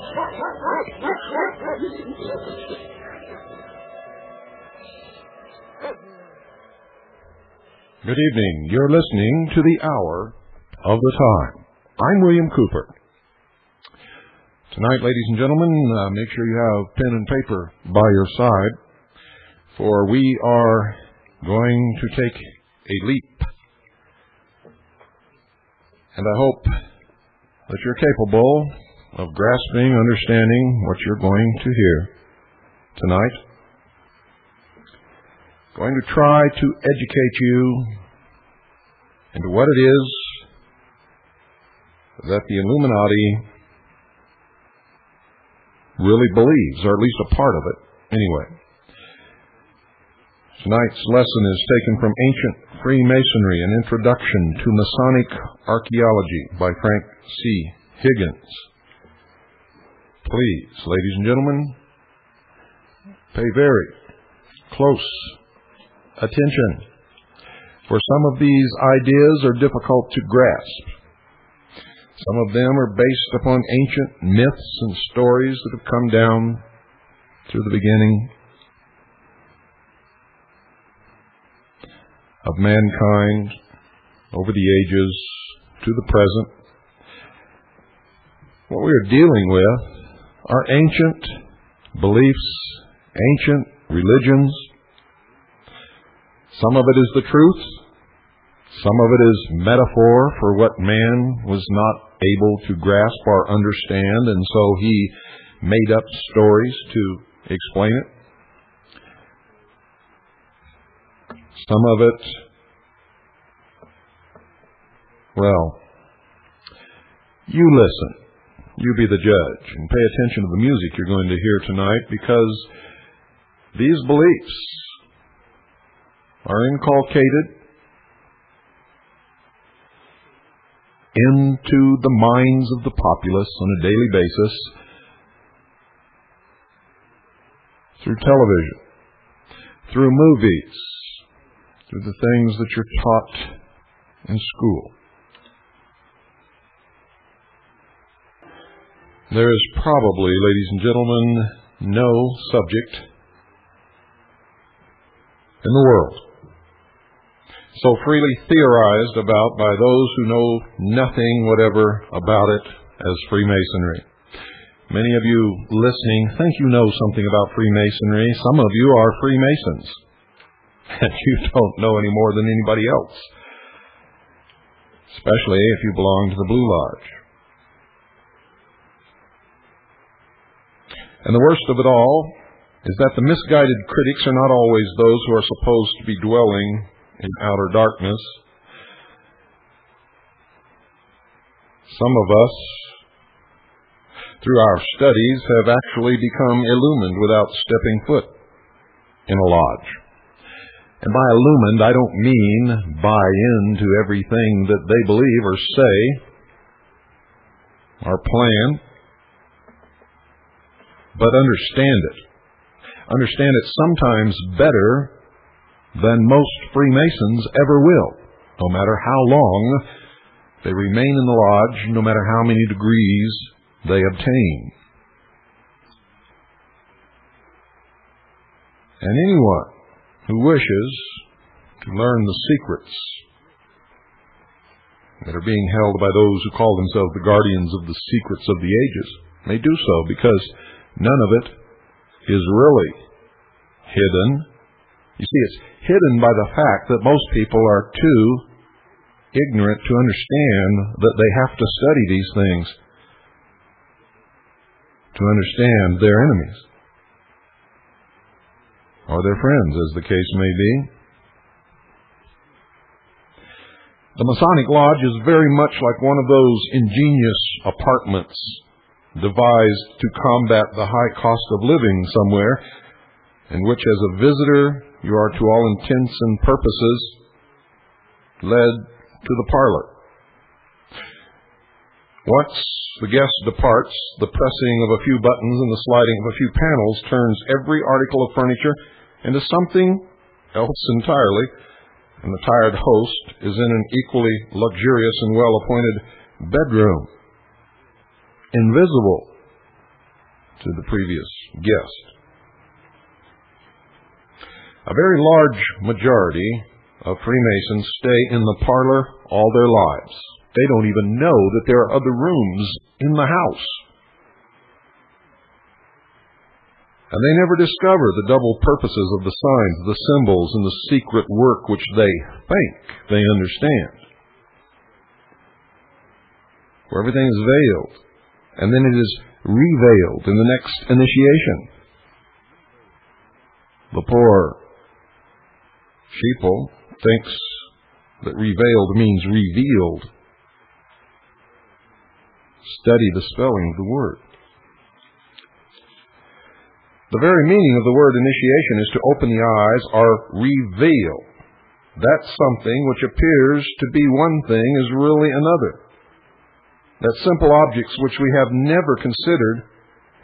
Good evening. You're listening to the Hour of the Time. I'm William Cooper. Tonight, ladies and gentlemen, make sure you have pen and paper by your side, for we are going to take a leap. And I hope that you're capable of grasping, understanding what you're going to hear tonight. Going to try to educate you into what it is that the Illuminati really believes, or at least a part of it, anyway. Tonight's lesson is taken from Ancient Freemasonry, an introduction to Masonic Archeology by Frank C. Higgins. Please, ladies and gentlemen, pay very close attention, for some of these ideas are difficult to grasp. Some of them are based upon ancient myths and stories that have come down through the beginning of mankind, over the ages, to the present. What we are dealing with are ancient beliefs, ancient religions. Some of it is the truth. Some of it is metaphor for what man was not able to grasp or understand, and so he made up stories to explain it. Some of it, well, you listen. You be the judge, and pay attention to the music you're going to hear tonight, because these beliefs are inculcated into the minds of the populace on a daily basis through television, through movies, through the things that you're taught in school. There is probably, ladies and gentlemen, no subject in the world so freely theorized about by those who know nothing whatever about it as Freemasonry. Many of you listening think you know something about Freemasonry. Some of you are Freemasons, and you don't know any more than anybody else, especially if you belong to the Blue Lodge. And the worst of it all is that the misguided critics are not always those who are supposed to be dwelling in outer darkness. Some of us, through our studies, have actually become illumined without stepping foot in a lodge. And by illumined, I don't mean buy into everything that they believe or say or plan, but understand it. Understand it sometimes better than most Freemasons ever will, no matter how long they remain in the lodge, no matter how many degrees they obtain. And anyone who wishes to learn the secrets that are being held by those who call themselves the guardians of the secrets of the ages may do so, because none of it is really hidden. You see, it's hidden by the fact that most people are too ignorant to understand that they have to study these things to understand their enemies or their friends, as the case may be. The Masonic Lodge is very much like one of those ingenious apartments devised to combat the high cost of living somewhere, in which as a visitor you are to all intents and purposes led to the parlor. Once the guest departs, the pressing of a few buttons and the sliding of a few panels turns every article of furniture into something else entirely, and the tired host is in an equally luxurious and well-appointed bedroom, invisible to the previous guest. A very large majority of Freemasons stay in the parlor all their lives. They don't even know that there are other rooms in the house. And they never discover the double purposes of the signs, the symbols, and the secret work which they think they understand. Where everything is veiled, and then it is revealed in the next initiation. The poor sheeple thinks that revealed means revealed. Study the spelling of the word. The very meaning of the word initiation is to open the eyes or reveal. That something which appears to be one thing is really another. That simple objects which we have never considered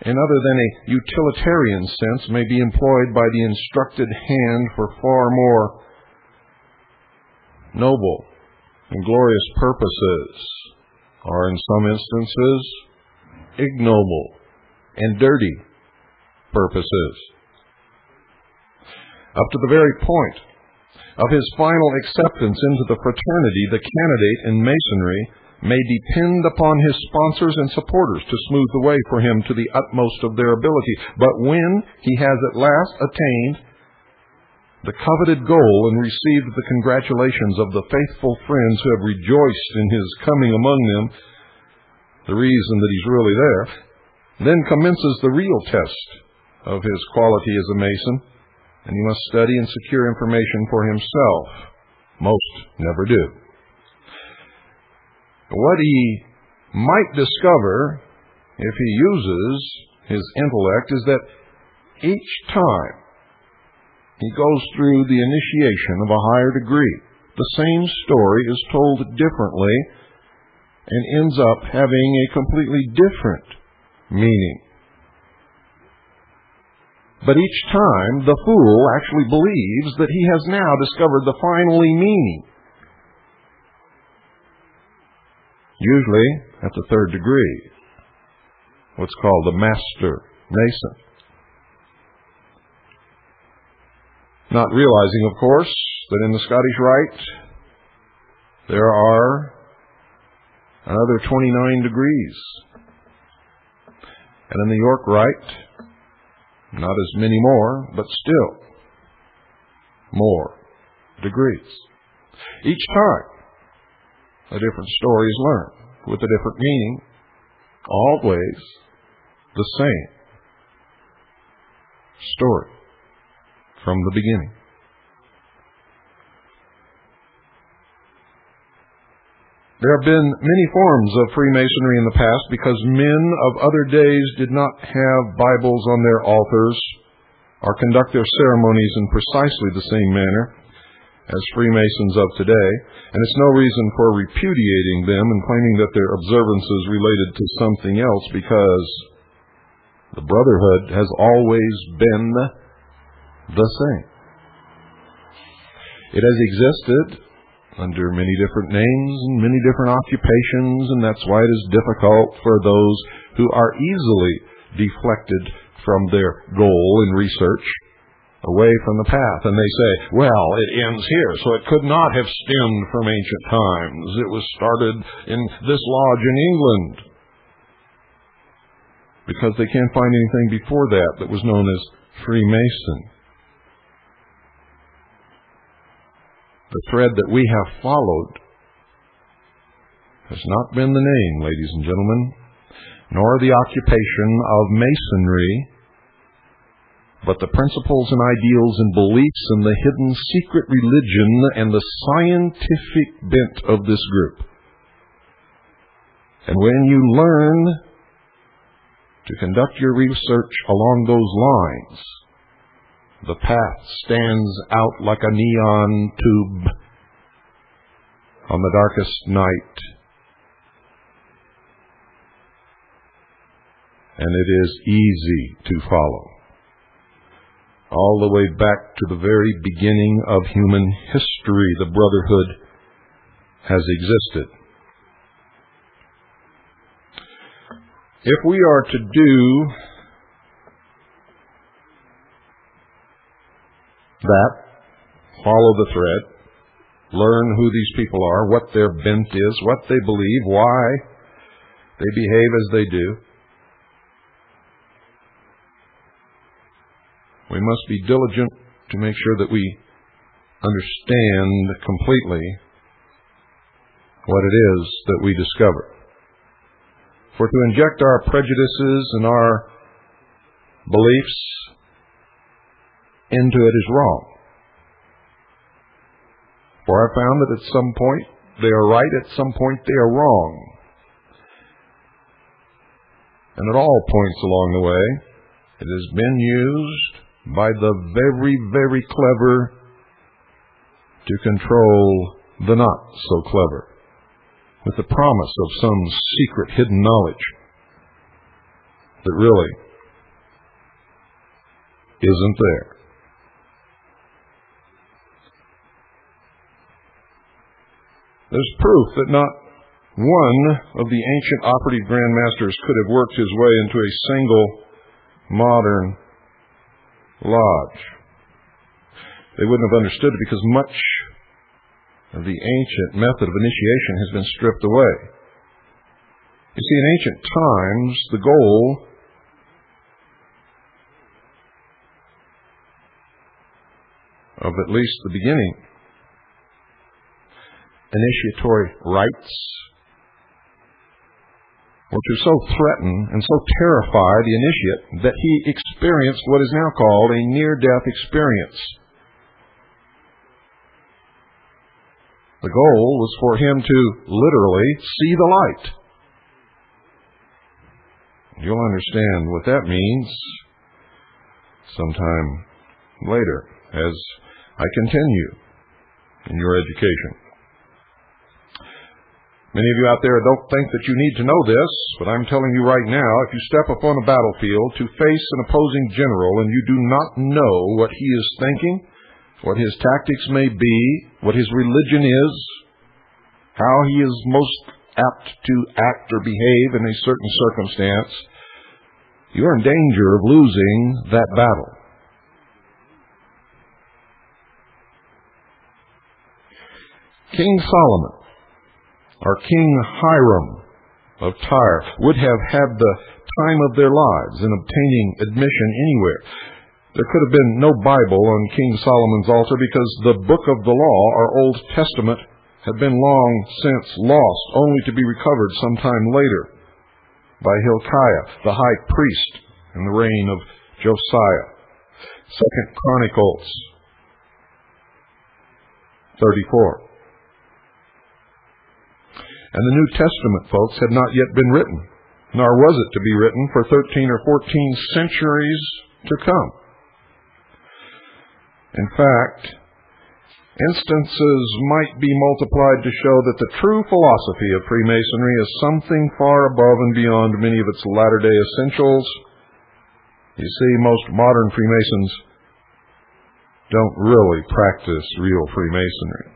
in other than a utilitarian sense may be employed by the instructed hand for far more noble and glorious purposes, or in some instances, ignoble and dirty purposes. Up to the very point of his final acceptance into the fraternity, the candidate in Masonry may depend upon his sponsors and supporters to smooth the way for him to the utmost of their ability. But when he has at last attained the coveted goal and received the congratulations of the faithful friends who have rejoiced in his coming among them, the reason that he's really there, then commences the real test of his quality as a Mason, and he must study and secure information for himself. Most never do. What he might discover, if he uses his intellect, is that each time he goes through the initiation of a higher degree, the same story is told differently and ends up having a completely different meaning. But each time, the fool actually believes that he has now discovered the final meaning. Usually at the third degree, what's called the Master Mason. Not realizing, of course, that in the Scottish Rite there are another 29 degrees. And in the York Rite, not as many more, but still more degrees. Each time, a different story is learned with a different meaning, always the same story from the beginning. There have been many forms of Freemasonry in the past because men of other days did not have Bibles on their altars or conduct their ceremonies in precisely the same manner as Freemasons of today, and it's no reason for repudiating them and claiming that their observances related to something else, because the brotherhood has always been the same. It has existed under many different names and many different occupations, and that's why it is difficult for those who are easily deflected from their goal in research away from the path. And they say, well, it ends here, so it could not have stemmed from ancient times. It was started in this lodge in England. Because they can't find anything before that was known as Freemason. The thread that we have followed has not been the name, ladies and gentlemen, nor the occupation of Masonry, but the principles and ideals and beliefs and the hidden secret religion and the scientific bent of this group. And when you learn to conduct your research along those lines, the path stands out like a neon tube on the darkest night. And it is easy to follow. All the way back to the very beginning of human history, the brotherhood has existed. If we are to do that, follow the thread, learn who these people are, what their bent is, what they believe, why they behave as they do. We must be diligent to make sure that we understand completely what it is that we discover. For to inject our prejudices and our beliefs into it is wrong. For I found that at some point they are right, at some point they are wrong. And at all points along the way, it has been used by the very, very clever to control the not so clever, with the promise of some secret hidden knowledge that really isn't there. There's proof that not one of the ancient operative grandmasters could have worked his way into a single modern lodge. They wouldn't have understood it because much of the ancient method of initiation has been stripped away. You see, in ancient times, the goal of at least the beginning initiatory rites were to so threaten and so terrify the initiate that he experienced what is now called a near-death experience. The goal was for him to literally see the light. You'll understand what that means sometime later as I continue in your education. Many of you out there don't think that you need to know this, but I'm telling you right now, if you step upon a battlefield to face an opposing general and you do not know what he is thinking, what his tactics may be, what his religion is, how he is most apt to act or behave in a certain circumstance, you are in danger of losing that battle. King Solomon, or King Hiram of Tyre, would have had the time of their lives in obtaining admission anywhere. There could have been no Bible on King Solomon's altar because the book of the law, or Old Testament, had been long since lost, only to be recovered sometime later by Hilkiah, the high priest, in the reign of Josiah. 2 Chronicles 34. And the New Testament, folks, had not yet been written, nor was it to be written for 13 or 14 centuries to come. In fact, instances might be multiplied to show that the true philosophy of Freemasonry is something far above and beyond many of its latter-day essentials. You see, most modern Freemasons don't really practice real Freemasonry.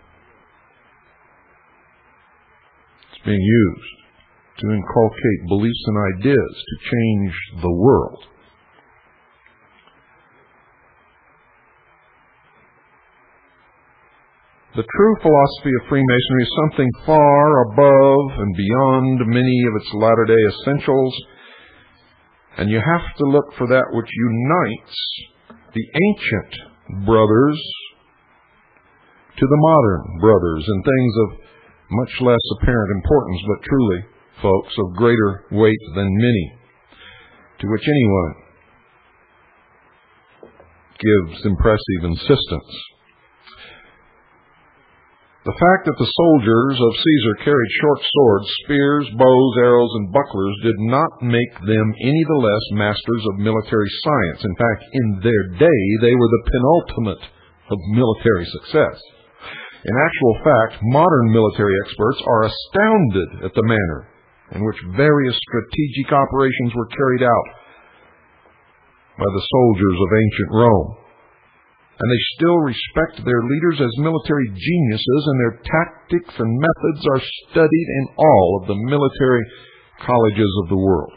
It's being used to inculcate beliefs and ideas to change the world. The true philosophy of Freemasonry is something far above and beyond many of its latter-day essentials, and you have to look for that which unites the ancient brothers to the modern brothers in things of much less apparent importance, but truly, folks, of greater weight than many, to which anyone gives impressive insistence. The fact that the soldiers of Caesar carried short swords, spears, bows, arrows, and bucklers did not make them any the less masters of military science. In fact, in their day, they were the penultimate of military success. In actual fact, modern military experts are astounded at the manner in which various strategic operations were carried out by the soldiers of ancient Rome. And they still respect their leaders as military geniuses, and their tactics and methods are studied in all of the military colleges of the world.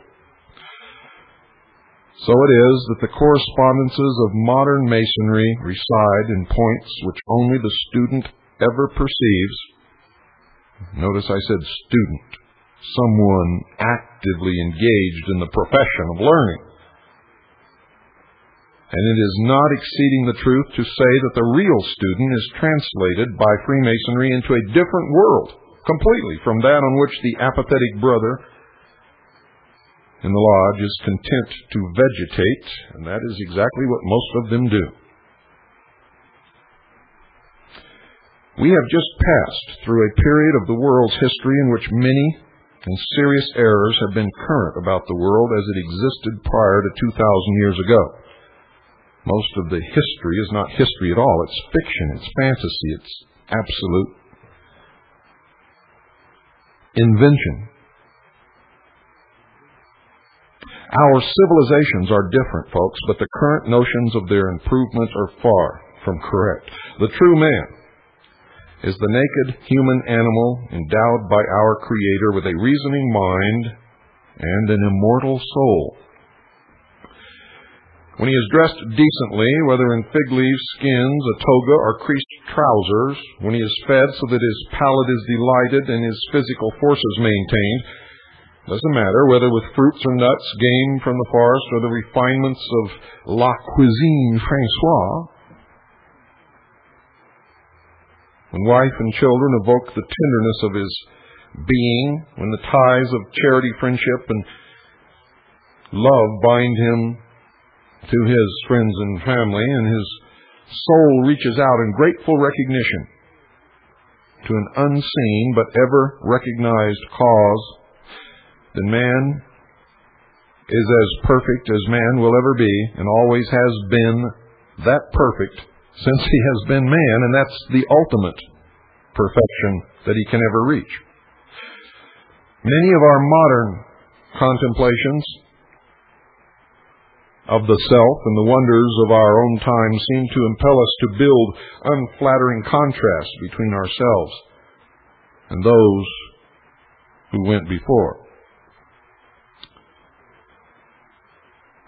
So it is that the correspondences of modern Masonry reside in points which only the student ever perceives. Notice I said student, someone actively engaged in the profession of learning. And it is not exceeding the truth to say that the real student is translated by Freemasonry into a different world, completely from that on which the apathetic brother in the lodge is content to vegetate, and that is exactly what most of them do. We have just passed through a period of the world's history in which many and serious errors have been current about the world as it existed prior to 2,000 years ago. Most of the history is not history at all. It's fiction, it's fantasy, it's absolute invention. Our civilizations are different, folks, but the current notions of their improvement are far from correct. The true man is the naked human animal endowed by our Creator with a reasoning mind and an immortal soul. When he is dressed decently, whether in fig leaves, skins, a toga, or creased trousers, when he is fed so that his palate is delighted and his physical forces maintained, doesn't matter whether with fruits or nuts, game from the forest, or the refinements of la cuisine Francoise, when wife and children evoke the tenderness of his being, when the ties of charity, friendship, and love bind him to his friends and family, and his soul reaches out in grateful recognition to an unseen but ever recognized cause, then man is as perfect as man will ever be, and always has been that perfect since he has been man, and that's the ultimate perfection that he can ever reach. Many of our modern contemplations of the self and the wonders of our own time seem to impel us to build unflattering contrasts between ourselves and those who went before.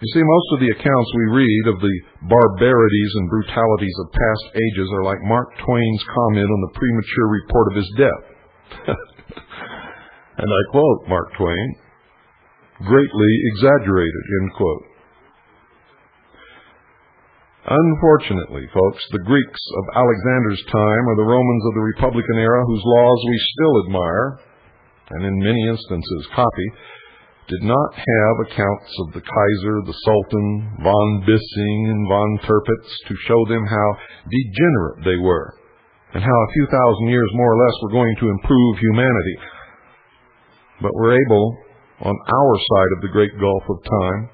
You see, most of the accounts we read of the barbarities and brutalities of past ages are like Mark Twain's comment on the premature report of his death. And I quote Mark Twain, "greatly exaggerated," end quote. Unfortunately, folks, the Greeks of Alexander's time or the Romans of the Republican era, whose laws we still admire, and in many instances copy, did not have accounts of the Kaiser, the Sultan, von Bissing, and von Tirpitz to show them how degenerate they were, and how a few thousand years more or less were going to improve humanity. But we're able, on our side of the great gulf of time,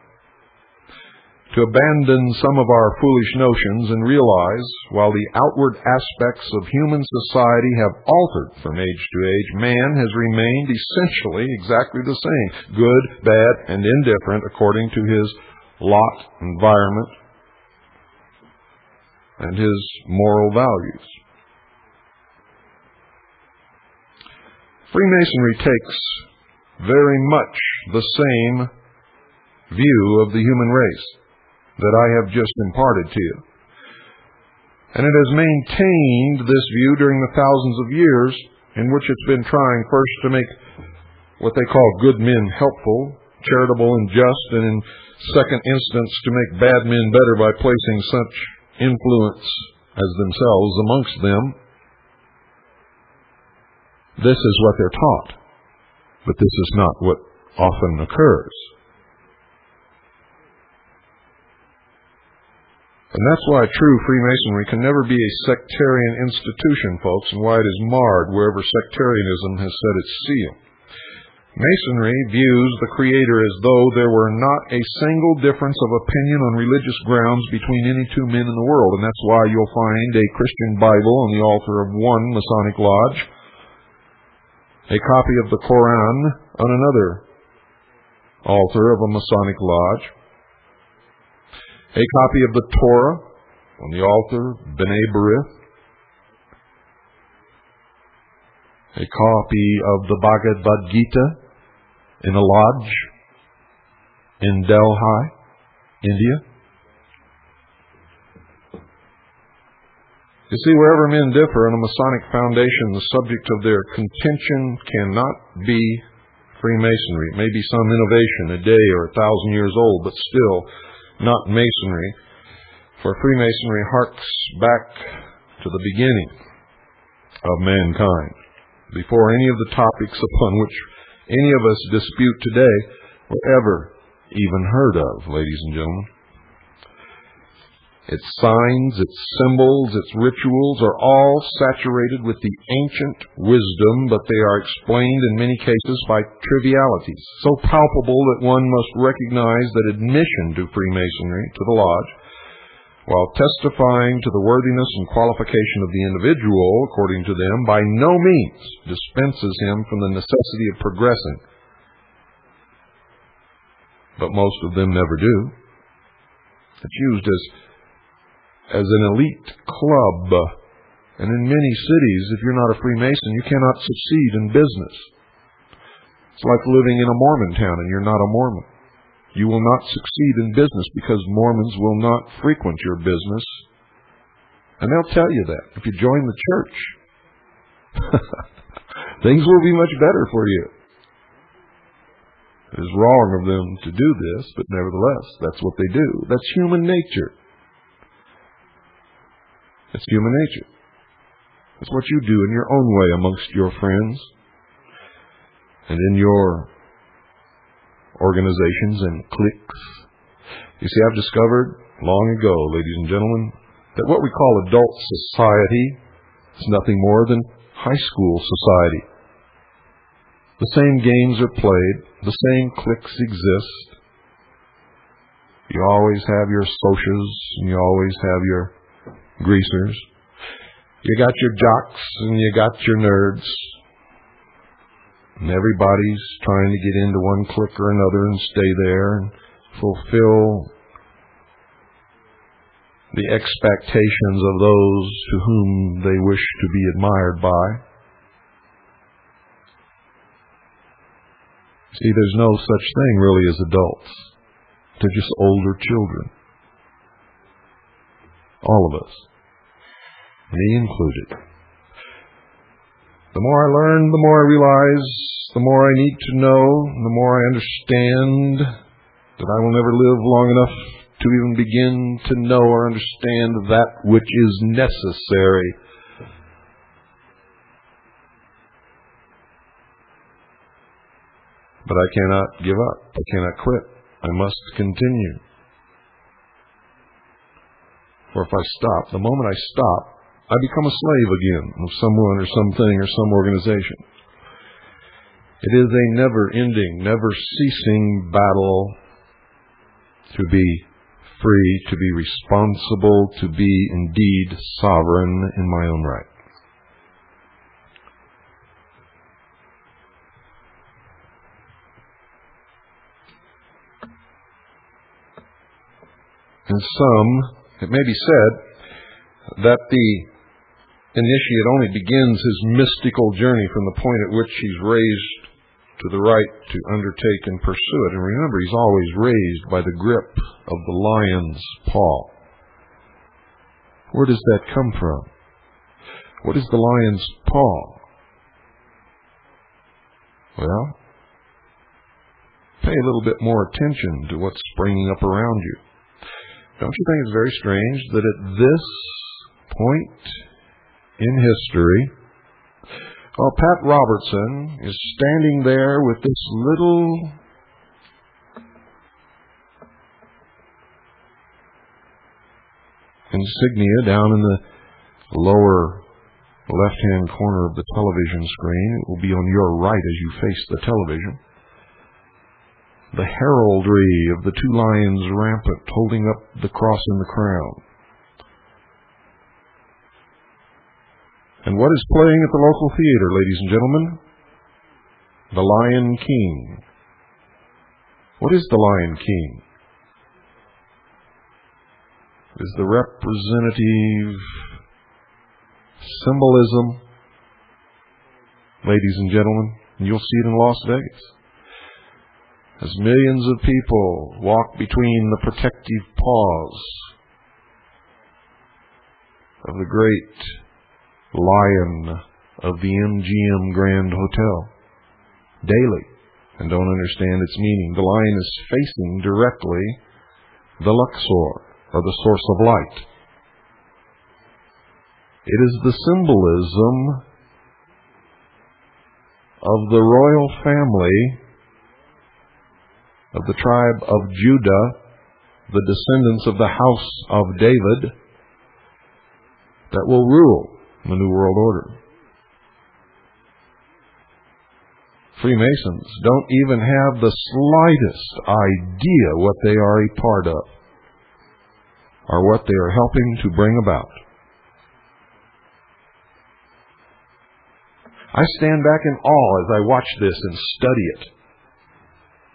to abandon some of our foolish notions and realize, while the outward aspects of human society have altered from age to age, man has remained essentially exactly the same, good, bad, and indifferent according to his lot, environment, and his moral values. Freemasonry takes very much the same view of the human race that I have just imparted to you. And it has maintained this view during the thousands of years in which it's been trying first to make what they call good men helpful, charitable, and just, and in second instance to make bad men better by placing such influence as themselves amongst them. This is what they're taught, but this is not what often occurs. And that's why true Freemasonry can never be a sectarian institution, folks, and why it is marred wherever sectarianism has set its seal. Masonry views the Creator as though there were not a single difference of opinion on religious grounds between any two men in the world, and that's why you'll find a Christian Bible on the altar of one Masonic lodge, a copy of the Koran on another altar of a Masonic lodge, a copy of the Torah on the altar of B'nai B'rith, a copy of the Bhagavad Gita in a lodge in Delhi, India? You see, wherever men differ on a Masonic foundation, the subject of their contention cannot be Freemasonry. It may be some innovation, a day or 1,000 years old, but still not Masonry. For Freemasonry harks back to the beginning of mankind, before any of the topics upon which any of us dispute today were ever even heard of, ladies and gentlemen. Its signs, its symbols, its rituals are all saturated with the ancient wisdom, but they are explained in many cases by trivialities, so palpable that one must recognize that admission to Freemasonry, to the lodge, while testifying to the worthiness and qualification of the individual, according to them, by no means dispenses him from the necessity of progressing. But most of them never do. It's used as an elite club. And in many cities, if you're not a Freemason, you cannot succeed in business. It's like living in a Mormon town and you're not a Mormon. You will not succeed in business because Mormons will not frequent your business. And they'll tell you that if you join the church. Things will be much better for you. It is wrong of them to do this, but nevertheless, that's what they do. That's human nature. It's human nature. It's what you do in your own way amongst your friends and in your organizations and cliques. You see, I've discovered long ago, ladies and gentlemen, that what we call adult society is nothing more than high school society. The same games are played. The same cliques exist. You always have your socias and you always have your greasers. You got your jocks and you got your nerds. And everybody's trying to get into one clique or another and stay there and fulfill the expectations of those to whom they wish to be admired by. See, there's no such thing really as adults. They're just older children. All of us. Me included. The more I learn, the more I realize, the more I need to know, the more I understand that I will never live long enough to even begin to know or understand that which is necessary. But I cannot give up. I cannot quit. I must continue. For if I stop, the moment I stop, I become a slave again of someone or something or some organization. It is a never-ending, never-ceasing battle to be free, to be responsible, to be indeed sovereign in my own right. In some, it may be said that the initiate only begins his mystical journey from the point at which he's raised to the right to undertake and pursue it. And remember, he's always raised by the grip of the lion's paw. Where does that come from? What is the lion's paw? Well, pay a little bit more attention to what's springing up around you. Don't you think it's very strange that at this point in history, Pat Robertson is standing there with this little insignia down in the lower left-hand corner of the television screen. It will be on your right as you face the television. The heraldry of the two lions rampant holding up the cross and the crown. And what is playing at the local theater, ladies and gentlemen? The Lion King. What is the Lion King? It is the representative symbolism, ladies and gentlemen, and you'll see it in Las Vegas. as millions of people walk between the protective paws of the great lion of the MGM Grand Hotel daily and don't understand its meaning. The lion is facing directly the Luxor, or the source of light. It is the symbolism of the royal family of the tribe of Judah, the descendants of the house of David, that will rule the New World Order. Freemasons don't even have the slightest idea what they are a part of or what they are helping to bring about. I stand back in awe as I watch this and study it.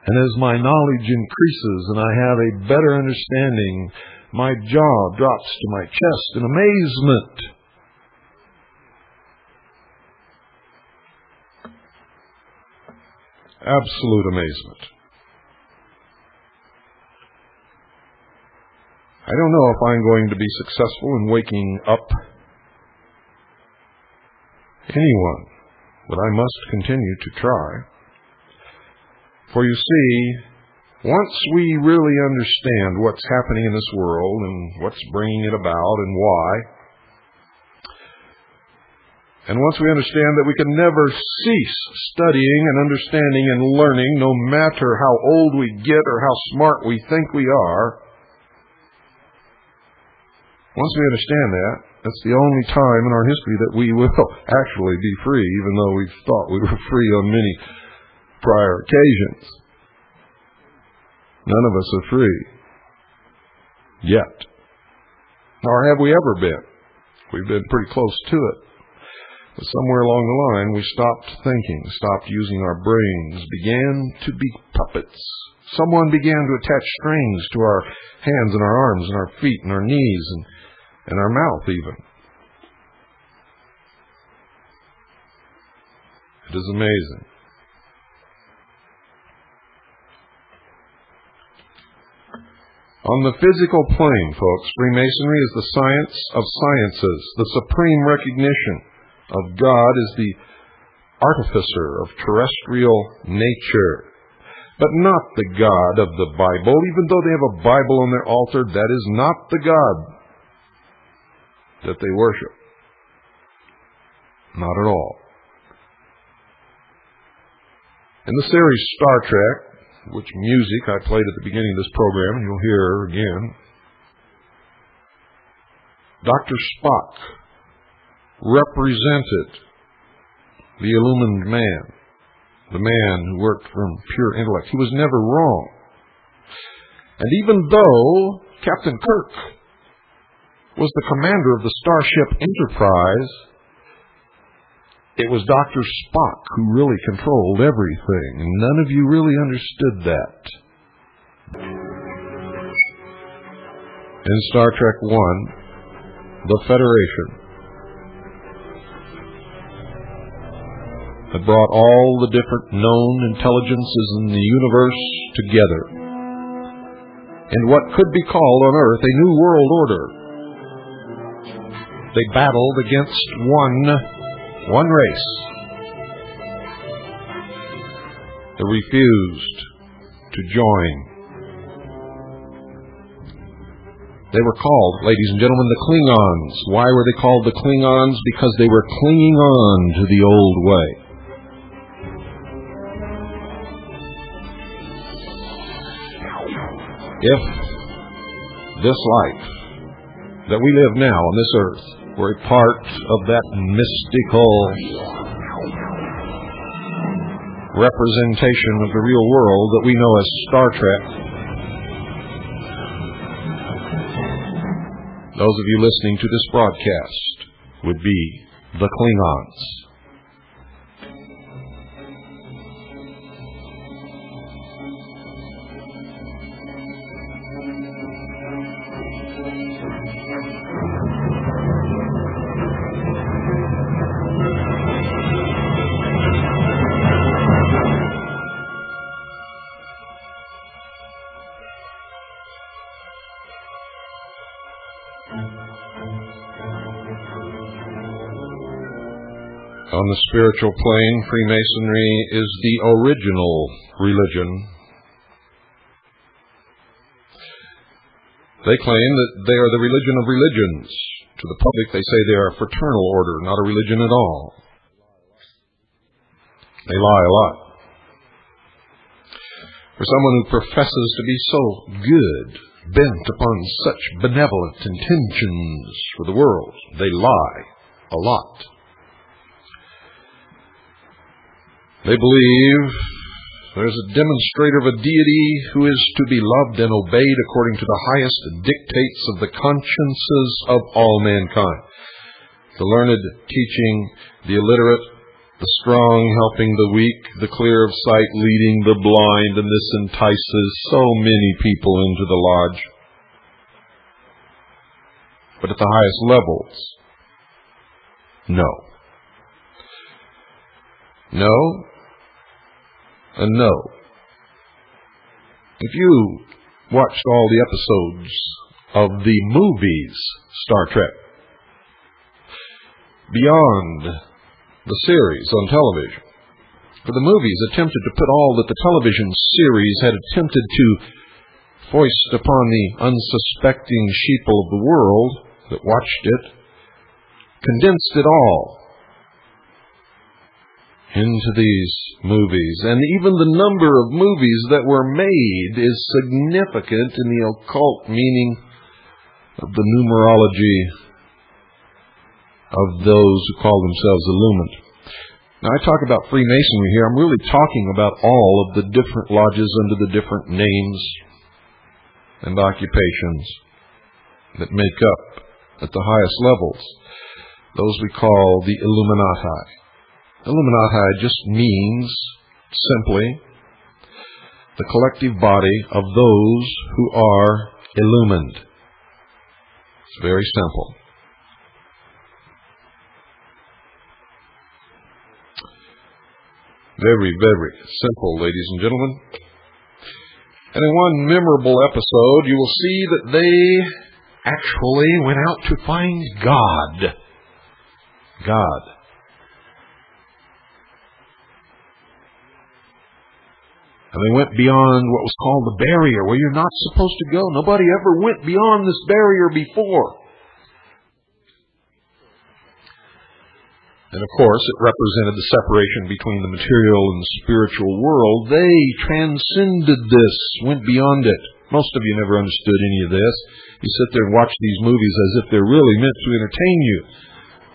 And as my knowledge increases and I have a better understanding, my jaw drops to my chest in amazement. Absolute amazement. I don't know if I'm going to be successful in waking up anyone, but I must continue to try. For you see, once we really understand what's happening in this world and what's bringing it about and why, and once we understand that we can never cease studying and understanding and learning, no matter how old we get or how smart we think we are, once we understand that, that's the only time in our history that we will actually be free, even though we've thought we were free on many prior occasions. None of us are free yet. Nor have we ever been. We've been pretty close to it. But somewhere along the line, we stopped thinking, stopped using our brains, began to be puppets. Someone began to attach strings to our hands and our arms and our feet and our knees and our mouth even. It is amazing. On the physical plane, folks, Freemasonry is the science of sciences. The supreme recognition of God is the artificer of terrestrial nature, but not the God of the Bible. Even though they have a Bible on their altar, that is not the God that they worship. Not at all. In the series Star Trek, which music I played at the beginning of this program, and you'll hear again, Dr. Spock represented the illumined man, the man who worked from pure intellect. He was never wrong. And even though Captain Kirk was the commander of the Starship Enterprise, it was Dr. Spock who really controlled everything, and none of you really understood that. In Star Trek I, the Federation had brought all the different known intelligences in the universe together in what could be called on Earth a new world order. They battled against one race that refused to join. They were called, ladies and gentlemen, the Klingons. Why were they called the Klingons? Because they were clinging on to the old way. If this life that we live now on this earth were a part of that mystical representation of the real world that we know as Star Trek, those of you listening to this broadcast would be the Klingons. On the spiritual plane, Freemasonry is the original religion. They claim that they are the religion of religions. To the public, they say they are a fraternal order, not a religion at all. They lie a lot. For someone who professes to be so good, bent upon such benevolent intentions for the world, they lie a lot. They believe there's a demonstrator of a deity who is to be loved and obeyed according to the highest dictates of the consciences of all mankind. The learned teaching the illiterate, the strong helping the weak, the clear of sight leading the blind, and this entices so many people into the lodge. But at the highest levels, no. No, and no. If you watched all the episodes of the movies Star Trek, beyond the series on television, for the movies attempted to put all that the television series had attempted to foist upon the unsuspecting sheeple of the world that watched it, condensed it all into these movies. And even the number of movies that were made is significant in the occult meaning of the numerology of those who call themselves illumined. Now, I talk about Freemasonry here. I'm really talking about all of the different lodges under the different names and occupations that make up, at the highest levels, those we call the Illuminati. Illuminati just means, simply, the collective body of those who are illumined. It's very simple. Very, very simple, ladies and gentlemen. And in one memorable episode, you will see that they actually went out to find God. God. And they went beyond what was called the barrier, where you're not supposed to go. Nobody ever went beyond this barrier before. And of course, it represented the separation between the material and the spiritual world. They transcended this, went beyond it. Most of you never understood any of this. You sit there and watch these movies as if they're really meant to entertain you.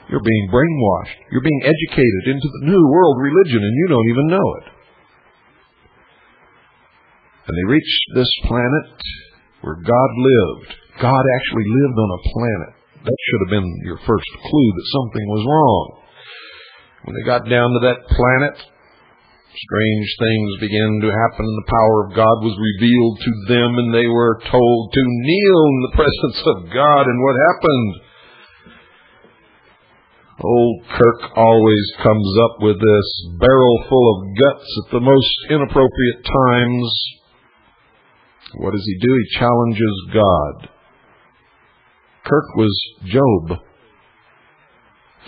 You're being brainwashed. You're being educated into the new world religion, and you don't even know it. And they reached this planet where God lived. God actually lived on a planet. That should have been your first clue that something was wrong. When they got down to that planet, strange things began to happen, and the power of God was revealed to them, and they were told to kneel in the presence of God. And what happened? Old Kirk always comes up with this barrel full of guts at the most inappropriate times. What does he do? He challenges God. Kirk was Job.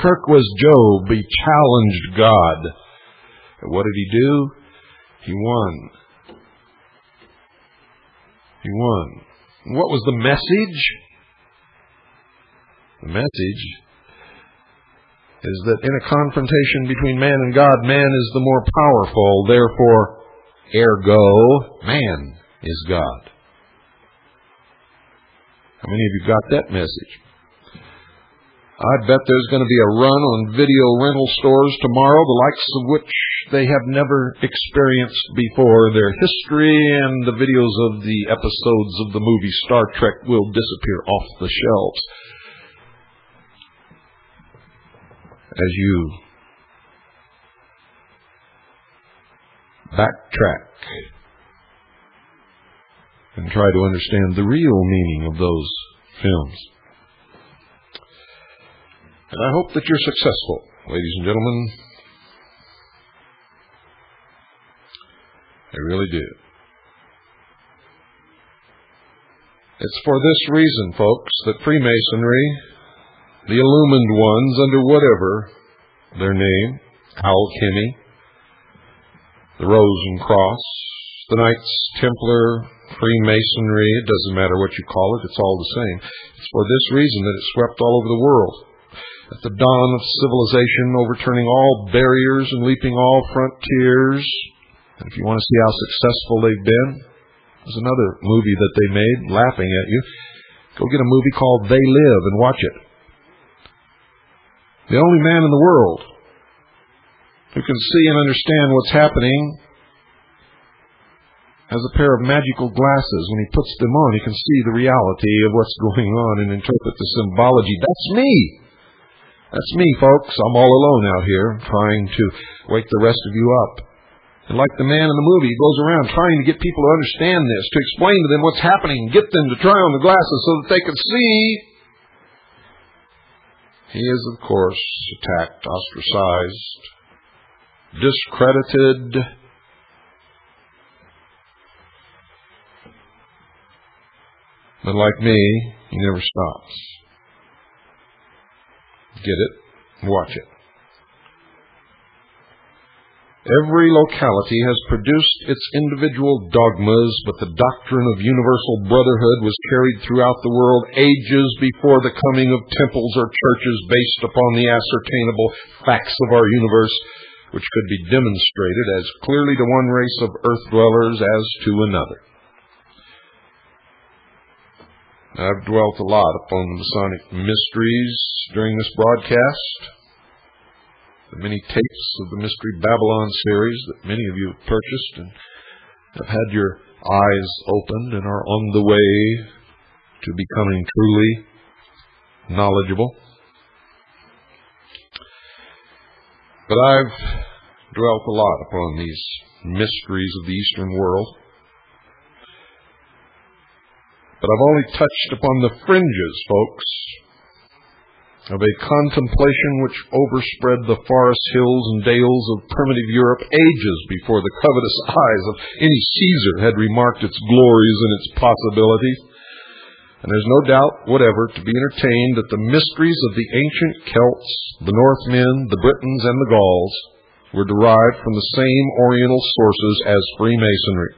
Kirk was Job. He challenged God. And what did he do? He won. He won. And what was the message? The message is that in a confrontation between man and God, man is the more powerful. Therefore, ergo, man is God. How many of you got that message? I bet there's going to be a run on video rental stores tomorrow, the likes of which they have never experienced before. Their history and the videos of the episodes of the movie Star Trek will disappear off the shelves. As you backtrack and try to understand the real meaning of those films. And I hope that you're successful, ladies and gentlemen. I really do. It's for this reason, folks, that Freemasonry, the illumined ones under whatever their name, alchemy, the Rose and Cross, the Knights Templar, Freemasonry, it doesn't matter what you call it, it's all the same. It's for this reason that it swept all over the world. At the dawn of civilization, overturning all barriers and leaping all frontiers. And if you want to see how successful they've been, there's another movie that they made, laughing at you. Go get a movie called They Live and watch it. The only man in the world who can see and understand what's happening has a pair of magical glasses. When he puts them on, he can see the reality of what's going on and interpret the symbology. That's me. That's me, folks. I'm all alone out here trying to wake the rest of you up. And like the man in the movie, he goes around trying to get people to understand this, to explain to them what's happening, get them to try on the glasses so that they can see. He is, of course, attacked, ostracized, discredited. But like me, he never stops. Get it? Watch it. Every locality has produced its individual dogmas, but the doctrine of universal brotherhood was carried throughout the world ages before the coming of temples or churches based upon the ascertainable facts of our universe, which could be demonstrated as clearly to one race of earth dwellers as to another. I've dwelt a lot upon the Masonic mysteries during this broadcast. The many tapes of the Mystery Babylon series that many of you have purchased and have had your eyes opened and are on the way to becoming truly knowledgeable. But I've dwelt a lot upon these mysteries of the Eastern world. But I've only touched upon the fringes, folks, of a contemplation which overspread the forest hills and dales of primitive Europe ages before the covetous eyes of any Caesar had remarked its glories and its possibilities. And there's no doubt whatever to be entertained that the mysteries of the ancient Celts, the Northmen, the Britons, and the Gauls were derived from the same Oriental sources as Freemasonry.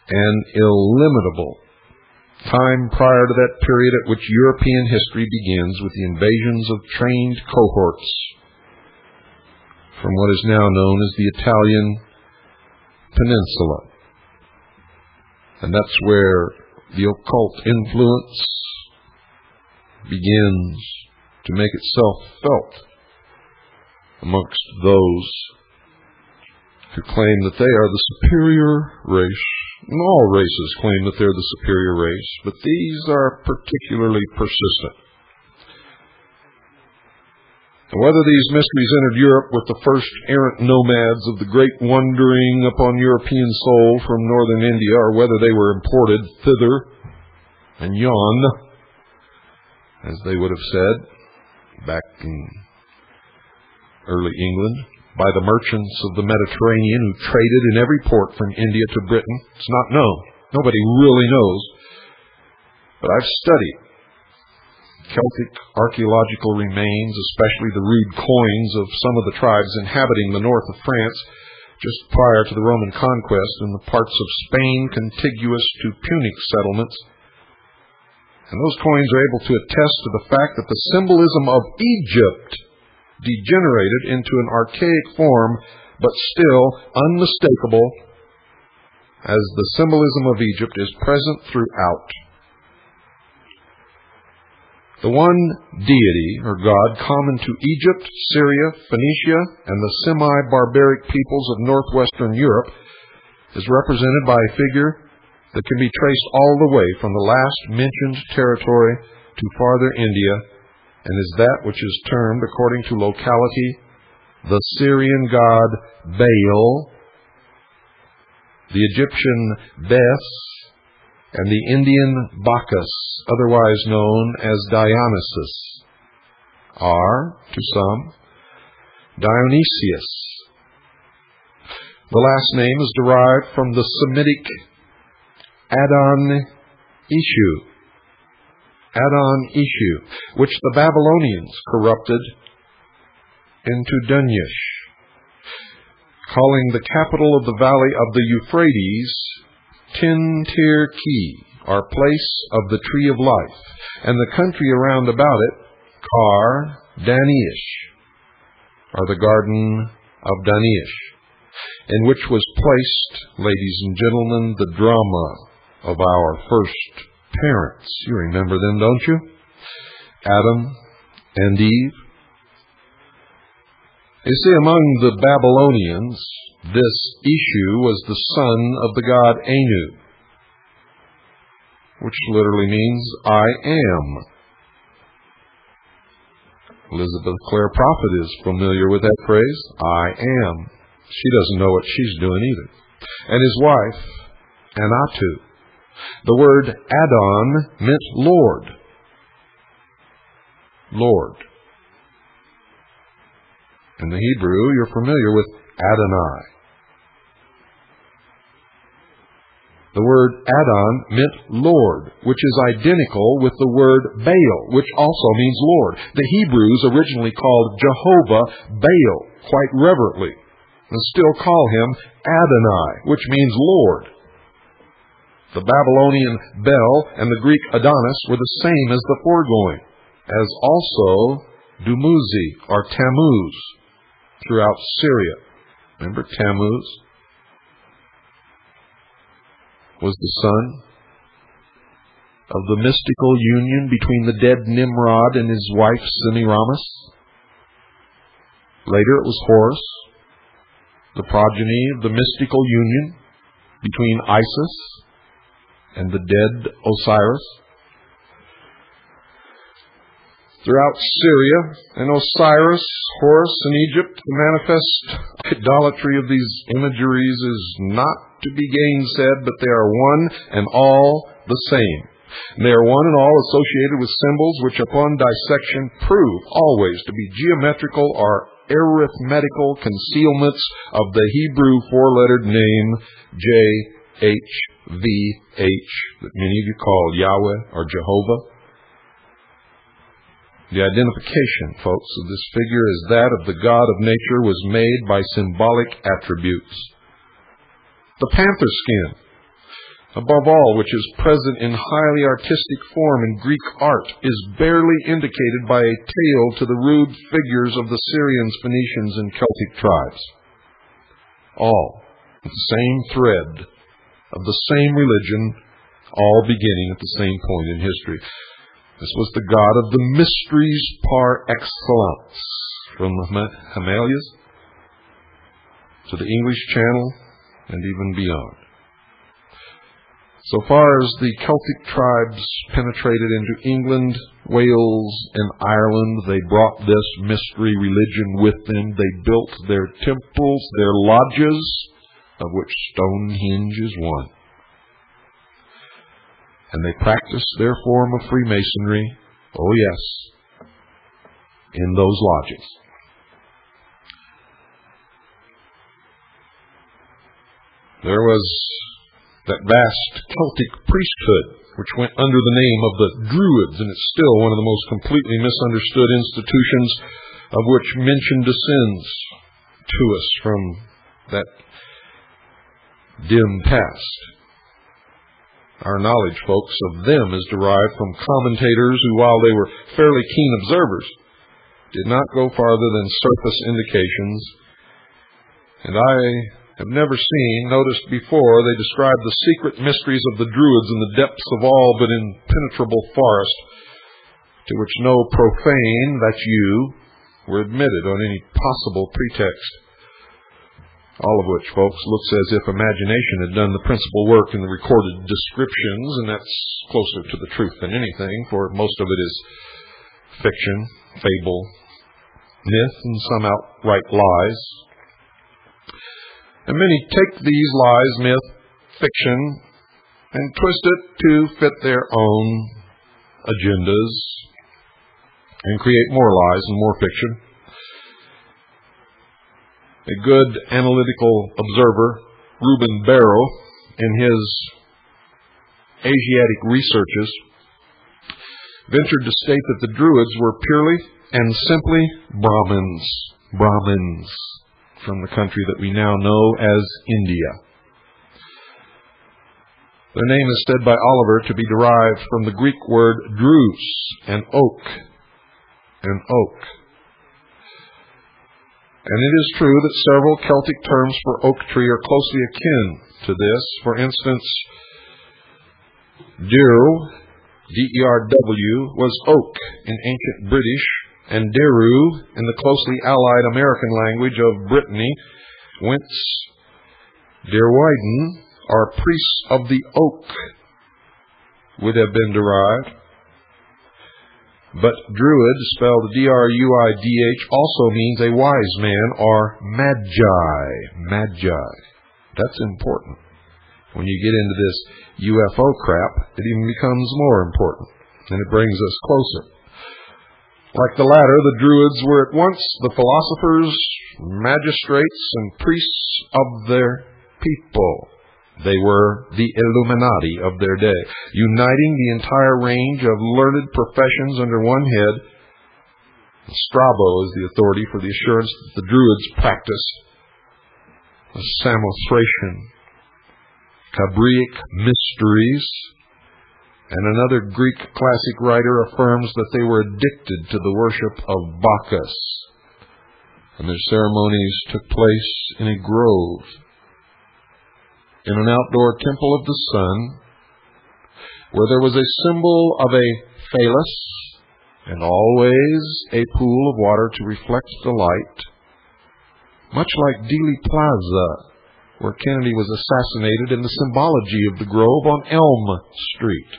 An illimitable time prior to that period at which European history begins with the invasions of trained cohorts from what is now known as the Italian Peninsula. And that's where the occult influence begins to make itself felt amongst those who claim that they are the superior race. And all races claim that they're the superior race, but these are particularly persistent. And whether these mysteries entered Europe with the first errant nomads of the great wandering upon European soul from northern India, or whether they were imported thither and yon, as they would have said back in early England, by the merchants of the Mediterranean who traded in every port from India to Britain. It's not known. Nobody really knows. But I've studied Celtic archaeological remains, especially the rude coins of some of the tribes inhabiting the north of France just prior to the Roman conquest in the parts of Spain contiguous to Punic settlements. And those coins are able to attest to the fact that the symbolism of Egypt degenerated into an archaic form, but still unmistakable, as the symbolism of Egypt is present throughout. The one deity, or God, common to Egypt, Syria, Phoenicia, and the semi-barbaric peoples of northwestern Europe is represented by a figure that can be traced all the way from the last mentioned territory to farther India, and is that which is termed, according to locality, the Syrian god Baal, the Egyptian Bes, and the Indian Bacchus, otherwise known as Dionysus, are, to some, Dionysius. The last name is derived from the Semitic Adon-Ishu, which the Babylonians corrupted into Dunyish, calling the capital of the valley of the Euphrates Tin-Tir-Ki, or place of the tree of life, and the country around about it Kar-Danish, or the garden of Danish, in which was placed, ladies and gentlemen, the drama of our first parents. You remember them, don't you? Adam and Eve. You see, among the Babylonians, this Ishu was the son of the god Anu, which literally means I am. Elizabeth Clare Prophet is familiar with that phrase, I am. She doesn't know what she's doing either. And his wife, Anatu. The word Adon meant Lord. Lord. In the Hebrew, you're familiar with Adonai. The word Adon meant Lord, which is identical with the word Baal, which also means Lord. The Hebrews originally called Jehovah Baal, quite reverently, and still call him Adonai, which means Lord. The Babylonian Bel and the Greek Adonis were the same as the foregoing, as also Dumuzi, or Tammuz, throughout Syria. Remember Tammuz was the son of the mystical union between the dead Nimrod and his wife Semiramis. Later it was Horus, the progeny of the mystical union between Isis and the dead Osiris. Throughout Syria and Osiris, Horus, and Egypt, the manifest idolatry of these imageries is not to be gainsaid, but they are one and all the same. They are one and all associated with symbols which upon dissection prove always to be geometrical or arithmetical concealments of the Hebrew four-lettered name JHVH, that many of you call Yahweh or Jehovah. The identification, folks, of this figure as that of the God of nature was made by symbolic attributes. The panther skin, above all, which is present in highly artistic form in Greek art, is barely indicated by a tail to the rude figures of the Syrians, Phoenicians, and Celtic tribes. All with the same thread of the same religion, all beginning at the same point in history. This was the God of the mysteries par excellence, from the Himalayas to the English Channel and even beyond. So far as the Celtic tribes penetrated into England, Wales, and Ireland, they brought this mystery religion with them. They built their temples, their lodges, of which Stonehenge is one. And they practiced their form of Freemasonry, oh yes, in those lodges. There was that vast Celtic priesthood, which went under the name of the Druids, and it's still one of the most completely misunderstood institutions, of which mention descends to us from that dim past. Our knowledge, folks, of them is derived from commentators who, while they were fairly keen observers, did not go farther than surface indications. And I have never seen, noticed before, they describe the secret mysteries of the Druids in the depths of all but impenetrable forest, to which no profane, that's you, were admitted on any possible pretext. All of which, folks, looks as if imagination had done the principal work in the recorded descriptions, and that's closer to the truth than anything, for most of it is fiction, fable, myth, and some outright lies. And many take these lies, myth, fiction, and twist it to fit their own agendas and create more lies and more fiction. A good analytical observer, Reuben Barrow, in his Asiatic researches ventured to state that the Druids were purely and simply Brahmins from the country that we now know as India. Their name is said by Oliver to be derived from the Greek word drus, an oak. And it is true that several Celtic terms for oak tree are closely akin to this. For instance, Deru, D-E-R-W, was oak in ancient British, and Deru in the closely allied American language of Brittany, whence Derwyden, or priests of the oak, would have been derived. But Druid, spelled D-R-U-I-D-H, also means a wise man or magi. That's important. When you get into this UFO crap, it even becomes more important, and it brings us closer. Like the latter, the Druids were at once the philosophers, magistrates, and priests of their people. They were the Illuminati of their day, uniting the entire range of learned professions under one head. Strabo is the authority for the assurance that the Druids practiced the Samothracian, Cabriic mysteries, and another Greek classic writer affirms that they were addicted to the worship of Bacchus, and their ceremonies took place in a grove, in an outdoor temple of the sun, where there was a symbol of a phallus and always a pool of water to reflect the light, much like Dealey Plaza, where Kennedy was assassinated, in the symbology of the grove on Elm Street.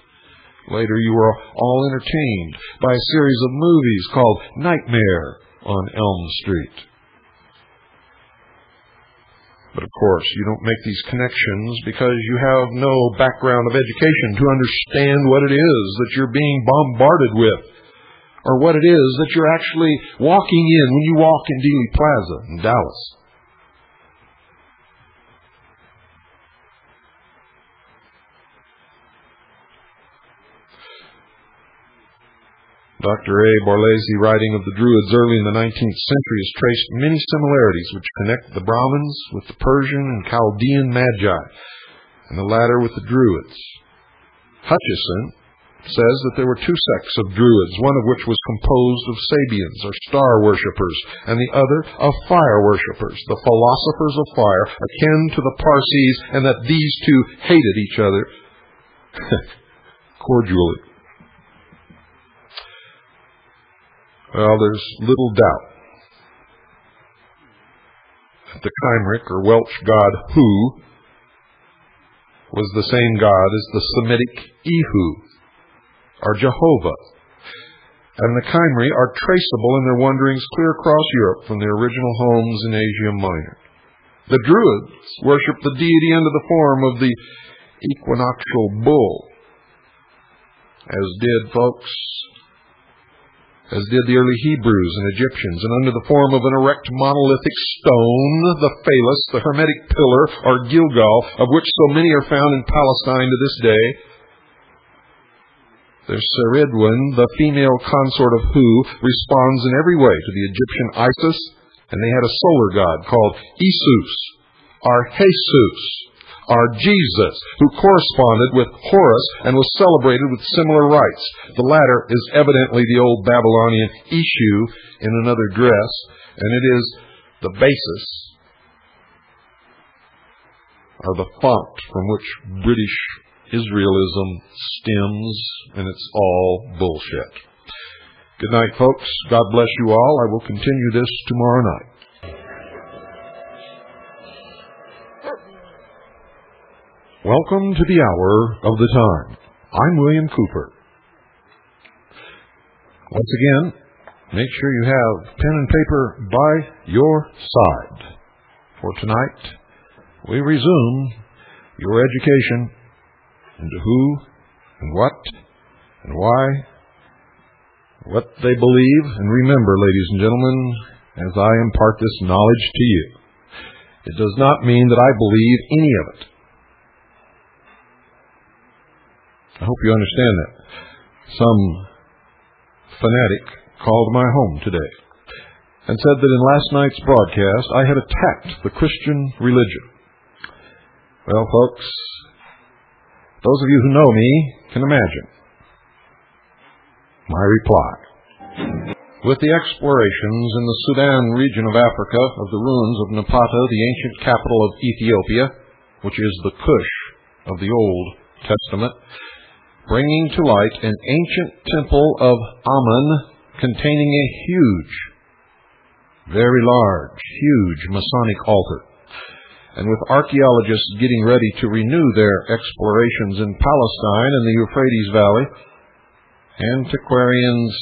Later, you were all entertained by a series of movies called Nightmare on Elm Street. But of course, you don't make these connections because you have no background of education to understand what it is that you're being bombarded with, or what it is that you're actually walking in when you walk in Dealey Plaza in Dallas. Dr. A. Borlase, writing of the Druids early in the 19th century, has traced many similarities which connect the Brahmins with the Persian and Chaldean Magi, and the latter with the Druids. Hutcheson says that there were two sects of Druids, one of which was composed of Sabians, or star worshippers, and the other of fire worshippers, the philosophers of fire, akin to the Parsees, and that these two hated each other cordially. Well, there's little doubt that the Chimeric or Welsh god Hu was the same god as the Semitic Ihu, or Jehovah, and the Chimeri are traceable in their wanderings clear across Europe from their original homes in Asia Minor. The Druids worshipped the deity under the form of the equinoctial bull, as did the early Hebrews and Egyptians, and under the form of an erect monolithic stone, the phallus, the hermetic pillar, or Gilgal, of which so many are found in Palestine to this day. Their Ceridwen, the female consort of Hu, responds in every way to the Egyptian Isis, and they had a solar god called Isus, or Jesus, or Jesus, who corresponded with Horus and was celebrated with similar rites. The latter is evidently the old Babylonian Ishu in another dress, and it is the basis, or the font, from which British Israelism stems, and it's all bullshit. Good night, folks. God bless you all. I will continue this tomorrow night. Welcome to the hour of the time. I'm William Cooper. Once again, make sure you have pen and paper by your side. For tonight, we resume your education into who and what and why, what they believe. And remember, ladies and gentlemen, as I impart this knowledge to you, it does not mean that I believe any of it. I hope you understand that. Some fanatic called my home today and said that in last night's broadcast I had attacked the Christian religion. Well, folks, those of you who know me can imagine my reply. With the explorations in the Sudan region of Africa of the ruins of Napata, the ancient capital of Ethiopia, which is the Cush of the Old Testament, bringing to light an ancient temple of Amun containing a huge, very large, huge Masonic altar, and with archaeologists getting ready to renew their explorations in Palestine and the Euphrates Valley, antiquarians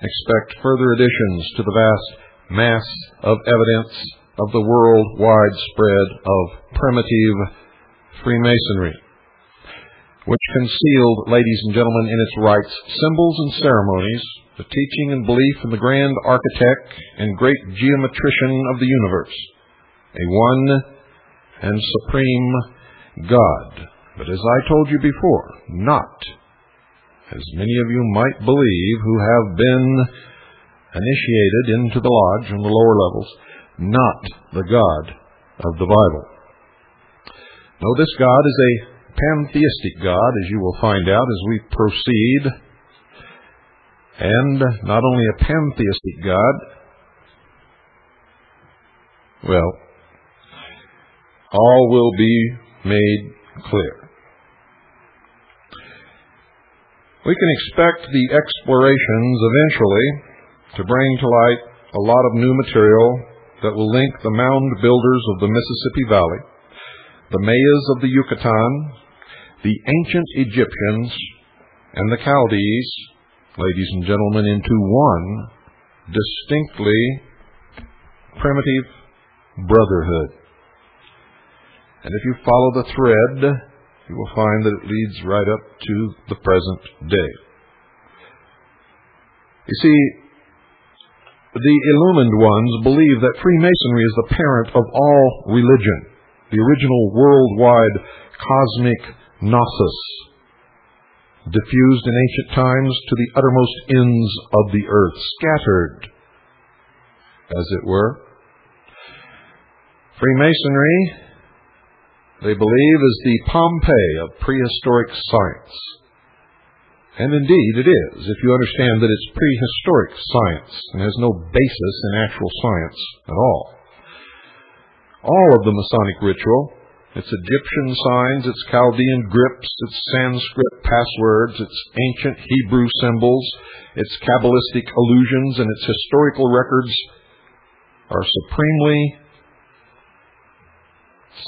expect further additions to the vast mass of evidence of the worldwide spread of primitive Freemasonry, which concealed, ladies and gentlemen, in its rites, symbols and ceremonies, the teaching and belief in the grand architect and great geometrician of the universe, a one and supreme God. But as I told you before, not, as many of you might believe who have been initiated into the lodge on the lower levels, not the God of the Bible. No, this God is a pantheistic God, as you will find out as we proceed. And not only a pantheistic God, well, all will be made clear. We can expect the explorations eventually to bring to light a lot of new material that will link the mound builders of the Mississippi Valley, the Mayas of the Yucatan, the ancient Egyptians, and the Chaldees, ladies and gentlemen, into one distinctly primitive brotherhood. And if you follow the thread, you will find that it leads right up to the present day. You see, the illumined ones believe that Freemasonry is the parent of all religion, the original worldwide cosmic gnosis, diffused in ancient times to the uttermost ends of the earth, scattered, as it were. Freemasonry, they believe, is the Pompeii of prehistoric science. And indeed it is, if you understand that it's prehistoric science and has no basis in actual science at all. All of the Masonic ritual, its Egyptian signs, its Chaldean grips, its Sanskrit passwords, its ancient Hebrew symbols, its Kabbalistic allusions, and its historical records are supremely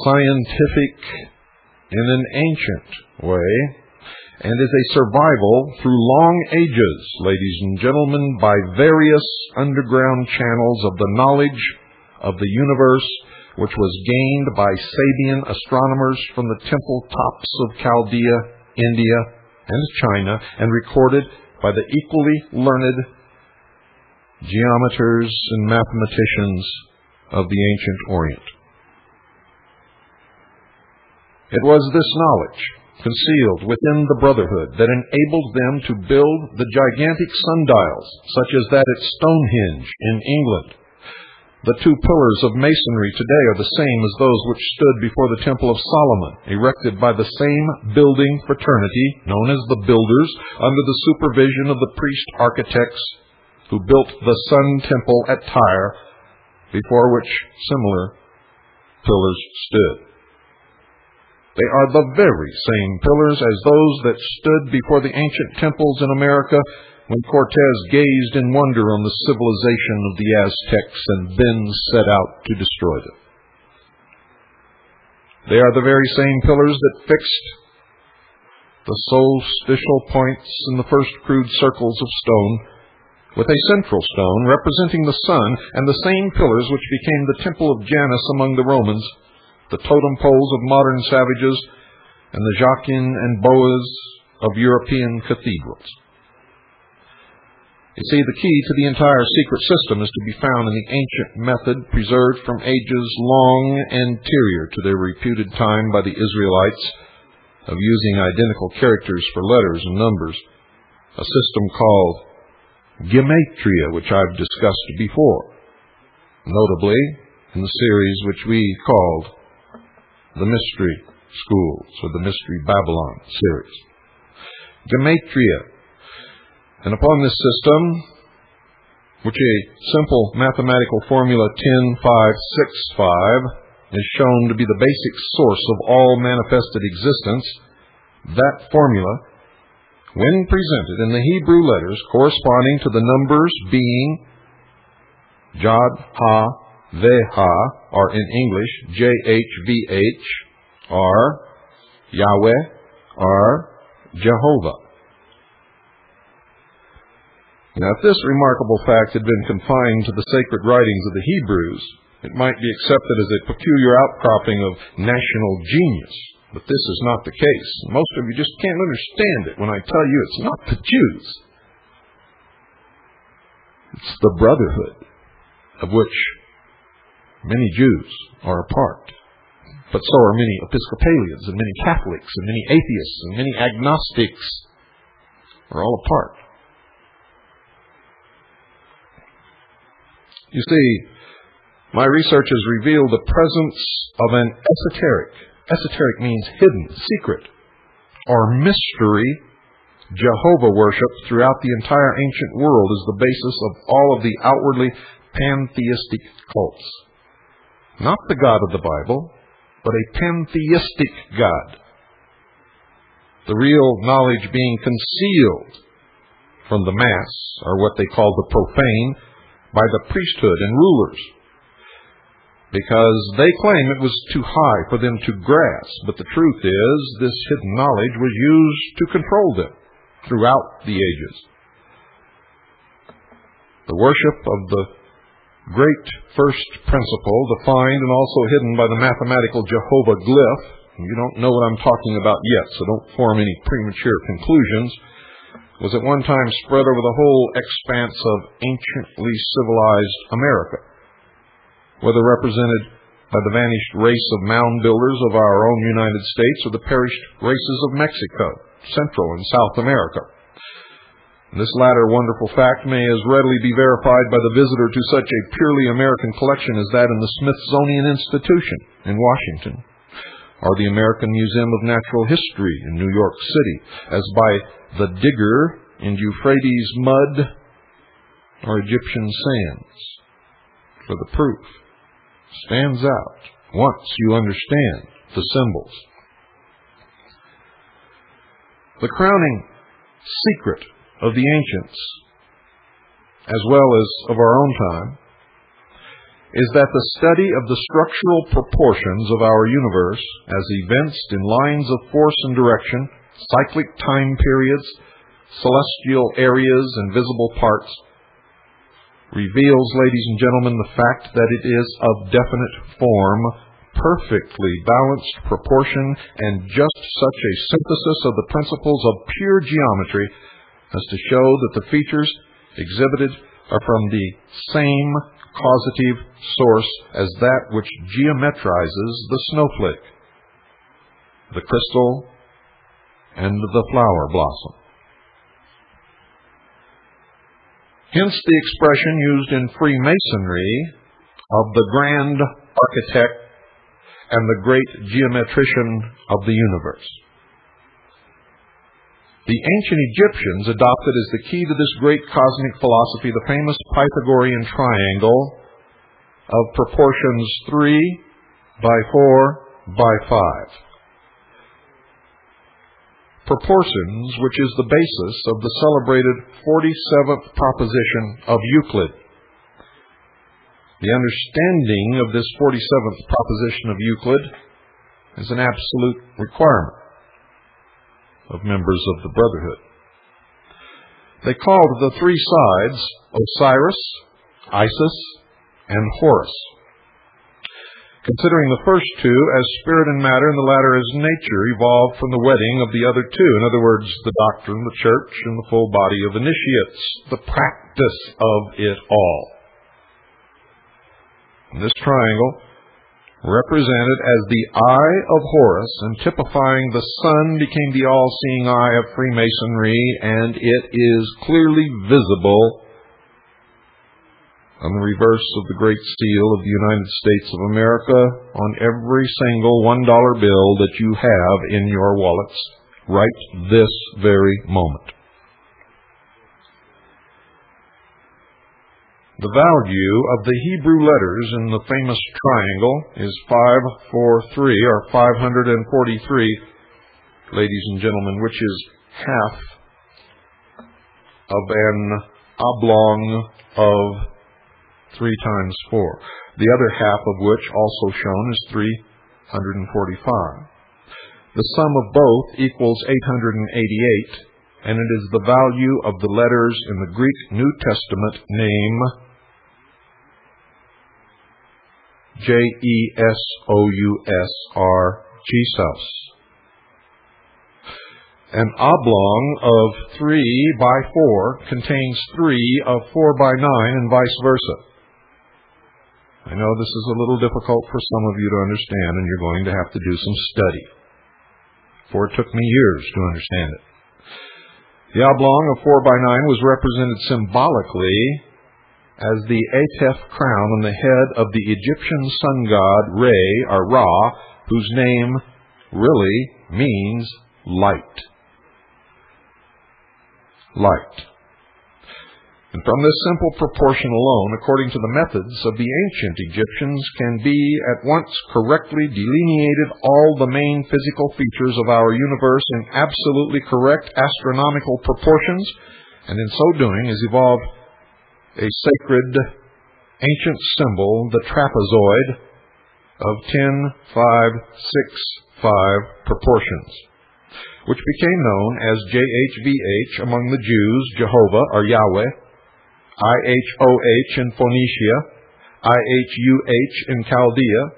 scientific in an ancient way, and is a survival through long ages, ladies and gentlemen, by various underground channels of the knowledge of the universe, which was gained by Sabian astronomers from the temple tops of Chaldea, India, and China, and recorded by the equally learned geometers and mathematicians of the ancient Orient. It was this knowledge, concealed within the brotherhood, that enabled them to build the gigantic sundials, such as that at Stonehenge in England. The two pillars of masonry today are the same as those which stood before the Temple of Solomon, erected by the same building fraternity, known as the Builders, under the supervision of the priest architects who built the Sun Temple at Tyre, before which similar pillars stood. They are the very same pillars as those that stood before the ancient temples in America when Cortez gazed in wonder on the civilization of the Aztecs and then set out to destroy them. They are the very same pillars that fixed the solstitial points in the first crude circles of stone, with a central stone representing the sun, and the same pillars which became the temple of Janus among the Romans, the totem poles of modern savages, and the Jachin and Boas of European cathedrals. You see, the key to the entire secret system is to be found in the ancient method preserved from ages long anterior to their reputed time by the Israelites, of using identical characters for letters and numbers, a system called gematria, which I've discussed before, notably in the series which we called the Mystery Schools, or the Mystery Babylon series. Gematria. And upon this system, which a simple mathematical formula 10,565 is shown to be the basic source of all manifested existence, that formula, when presented in the Hebrew letters corresponding to the numbers being Jod, Ha, Veh, or in English, JHVH, or Yahweh, or Jehovah. Now, if this remarkable fact had been confined to the sacred writings of the Hebrews, it might be accepted as a peculiar outcropping of national genius. But this is not the case. Most of you just can't understand it when I tell you it's not the Jews. It's the brotherhood of which many Jews are a part. But so are many Episcopalians and many Catholics and many atheists and many agnostics are all a part. You see, my research has revealed the presence of an esoteric means hidden, secret, or mystery Jehovah worship throughout the entire ancient world is the basis of all of the outwardly pantheistic cults. Not the God of the Bible, but a pantheistic God. The real knowledge being concealed from the mass, or what they call the profane, by the priesthood and rulers, because they claim it was too high for them to grasp. But the truth is, this hidden knowledge was used to control them throughout the ages. The worship of the great first principle, defined and also hidden by the mathematical Jehovah glyph, you don't know what I'm talking about yet, so don't form any premature conclusions, was at one time spread over the whole expanse of anciently civilized America, whether represented by the vanished race of mound builders of our own United States or the perished races of Mexico, Central and South America. And this latter wonderful fact may as readily be verified by the visitor to such a purely American collection as that in the Smithsonian Institution in Washington, or the American Museum of Natural History in New York City, as by the digger in Euphrates mud or Egyptian sands. For the proof stands out once you understand the symbols. The crowning secret of the ancients, as well as of our own time, is that the study of the structural proportions of our universe as evinced in lines of force and direction, cyclic time periods, celestial areas, and visible parts, reveals, ladies and gentlemen, the fact that it is of definite form, perfectly balanced proportion, and just such a synthesis of the principles of pure geometry as to show that the features exhibited are from the same causative source as that which geometrizes the snowflake, the crystal, and the flower blossom. Hence the expression used in Freemasonry of the grand architect and the great geometrician of the universe. The ancient Egyptians adopted as the key to this great cosmic philosophy the famous Pythagorean triangle of proportions 3 by 4 by 5. Proportions which is the basis of the celebrated 47th proposition of Euclid. The understanding of this 47th proposition of Euclid is an absolute requirement of members of the Brotherhood. They called the three sides Osiris, Isis, and Horus, considering the first two as spirit and matter and the latter as nature evolved from the wedding of the other two. In other words, the doctrine, the church, and the full body of initiates, the practice of it all. And this triangle represented as the Eye of Horus and typifying the sun, became the all-seeing eye of Freemasonry, and it is clearly visible on the reverse of the Great Seal of the United States of America on every single $1 bill that you have in your wallets right this very moment. The value of the Hebrew letters in the famous triangle is 543, or 543, ladies and gentlemen, which is half of an oblong of 3 times 4, the other half of which, also shown, is 345. The sum of both equals 888, and it is the value of the letters in the Greek New Testament name J-E-S-O-U-S, Jesus. An oblong of 3 by 4 contains 3 of 4 by 9, and vice versa. I know this is a little difficult for some of you to understand, and you're going to have to do some study, for it took me years to understand it. The oblong of 4 by 9 was represented symbolically as the Atef crown on the head of the Egyptian sun god Re, or Ra, whose name really means light. Light. And from this simple proportion alone, according to the methods of the ancient Egyptians, can be at once correctly delineated all the main physical features of our universe in absolutely correct astronomical proportions, and in so doing is evolved a sacred ancient symbol, the trapezoid, of 10, 5, 6, 5 proportions, which became known as JHVH among the Jews, Jehovah or Yahweh, IHOH in Phoenicia, IHUH in Chaldea,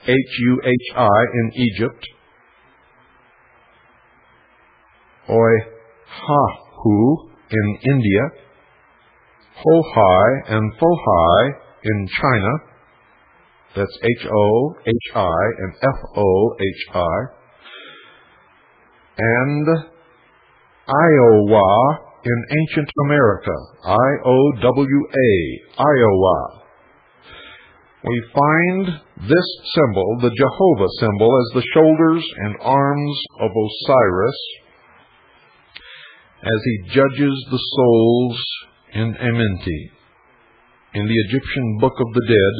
HUHI in Egypt, Oihahu in India, Hohai and Fohai in China, that's H-O-H-I and F-O-H-I, and Iowa in ancient America, I-O-W-A, Iowa. We find this symbol, the Jehovah symbol, as the shoulders and arms of Osiris as he judges the souls in Amenti, in the Egyptian Book of the Dead,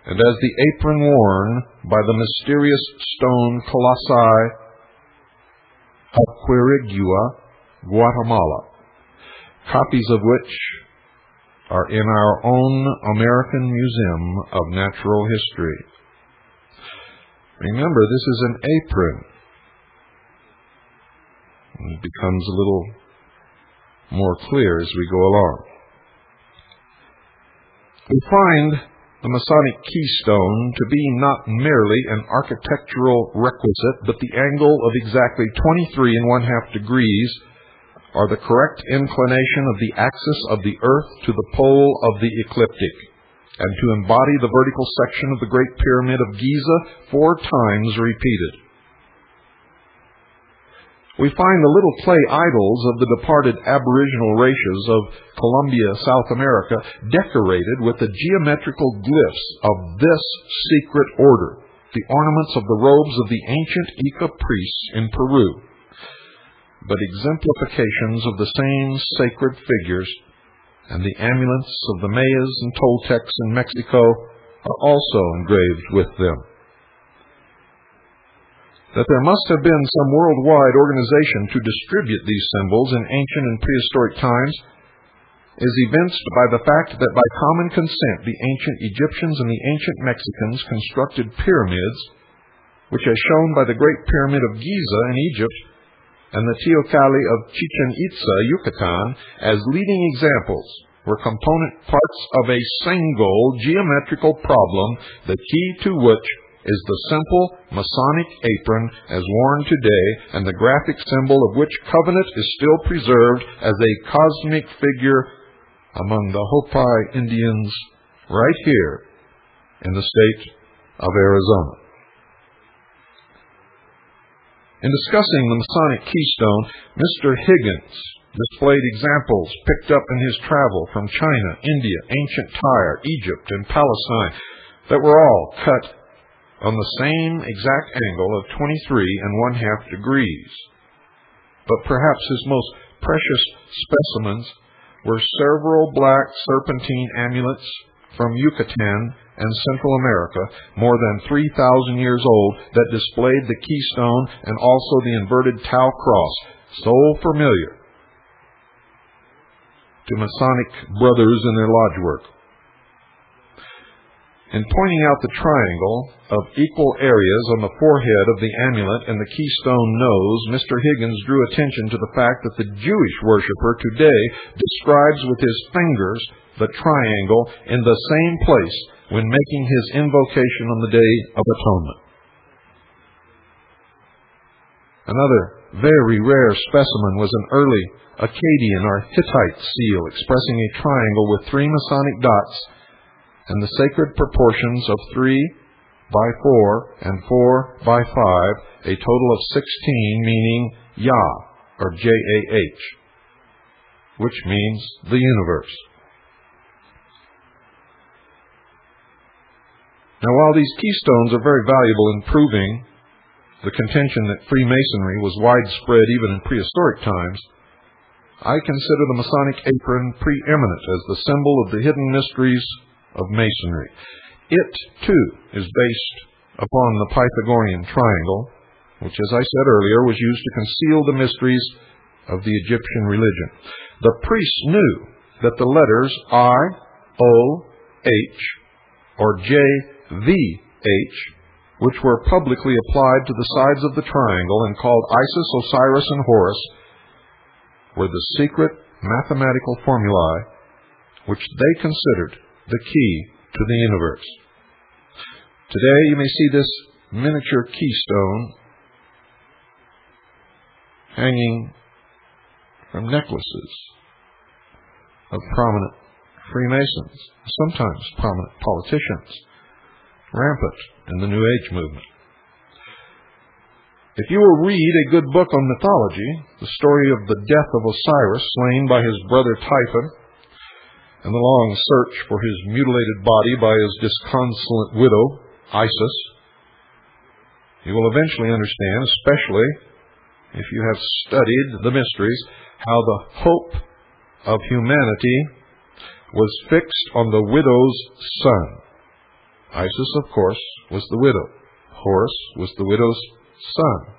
and as the apron worn by the mysterious stone colossi of Quirigua, Guatemala, copies of which are in our own American Museum of Natural History. Remember, this is an apron. It becomes a little more clear as we go along. We find the Masonic keystone to be not merely an architectural requisite, but the angle of exactly 23 1/2 degrees, or the correct inclination of the axis of the Earth to the pole of the ecliptic, and to embody the vertical section of the Great Pyramid of Giza 4 times repeated. We find the little clay idols of the departed aboriginal races of Colombia, South America, decorated with the geometrical glyphs of this secret order, the ornaments of the robes of the ancient Ica priests in Peru, but exemplifications of the same sacred figures, and the amulets of the Mayas and Toltecs in Mexico are also engraved with them. That there must have been some worldwide organization to distribute these symbols in ancient and prehistoric times is evinced by the fact that by common consent the ancient Egyptians and the ancient Mexicans constructed pyramids, which, as shown by the Great Pyramid of Giza in Egypt and the Teocalli of Chichen Itza, Yucatan, as leading examples, were component parts of a single geometrical problem, the key to which is the simple Masonic apron as worn today, and the graphic symbol of which covenant is still preserved as a cosmic figure among the Hopi Indians right here in the state of Arizona. In discussing the Masonic keystone, Mr. Higgins displayed examples picked up in his travel from China, India, ancient Tyre, Egypt, and Palestine that were all cut on the same exact angle of 23½ degrees. But perhaps his most precious specimens were several black serpentine amulets from Yucatan and Central America, more than 3,000 years old, that displayed the keystone and also the inverted Tau cross, so familiar to Masonic brothers in their lodge work. In pointing out the triangle of equal areas on the forehead of the amulet and the keystone nose, Mr. Higgins drew attention to the fact that the Jewish worshiper today describes with his fingers the triangle in the same place when making his invocation on the Day of Atonement. Another very rare specimen was an early Akkadian or Hittite seal expressing a triangle with 3 Masonic dots and the sacred proportions of 3 by 4 and 4 by 5, a total of 16, meaning Yah, or J-A-H, which means the universe. Now, while these keystones are very valuable in proving the contention that Freemasonry was widespread even in prehistoric times, I consider the Masonic apron preeminent as the symbol of the hidden mysteries of Masonry. It, too, is based upon the Pythagorean triangle, which, as I said earlier, was used to conceal the mysteries of the Egyptian religion. The priests knew that the letters I, O, H, or J, V, H, which were publicly applied to the sides of the triangle and called Isis, Osiris, and Horus, were the secret mathematical formulae which they considered the key to the universe. Today you may see this miniature keystone hanging from necklaces of prominent Freemasons, sometimes prominent politicians, rampant in the New Age movement. If you will read a good book on mythology, the story of the death of Osiris, slain by his brother Typhon, and the long search for his mutilated body by his disconsolate widow, Isis, you will eventually understand, especially if you have studied the mysteries, how the hope of humanity was fixed on the widow's son. Isis, of course, was the widow. Horus was the widow's son.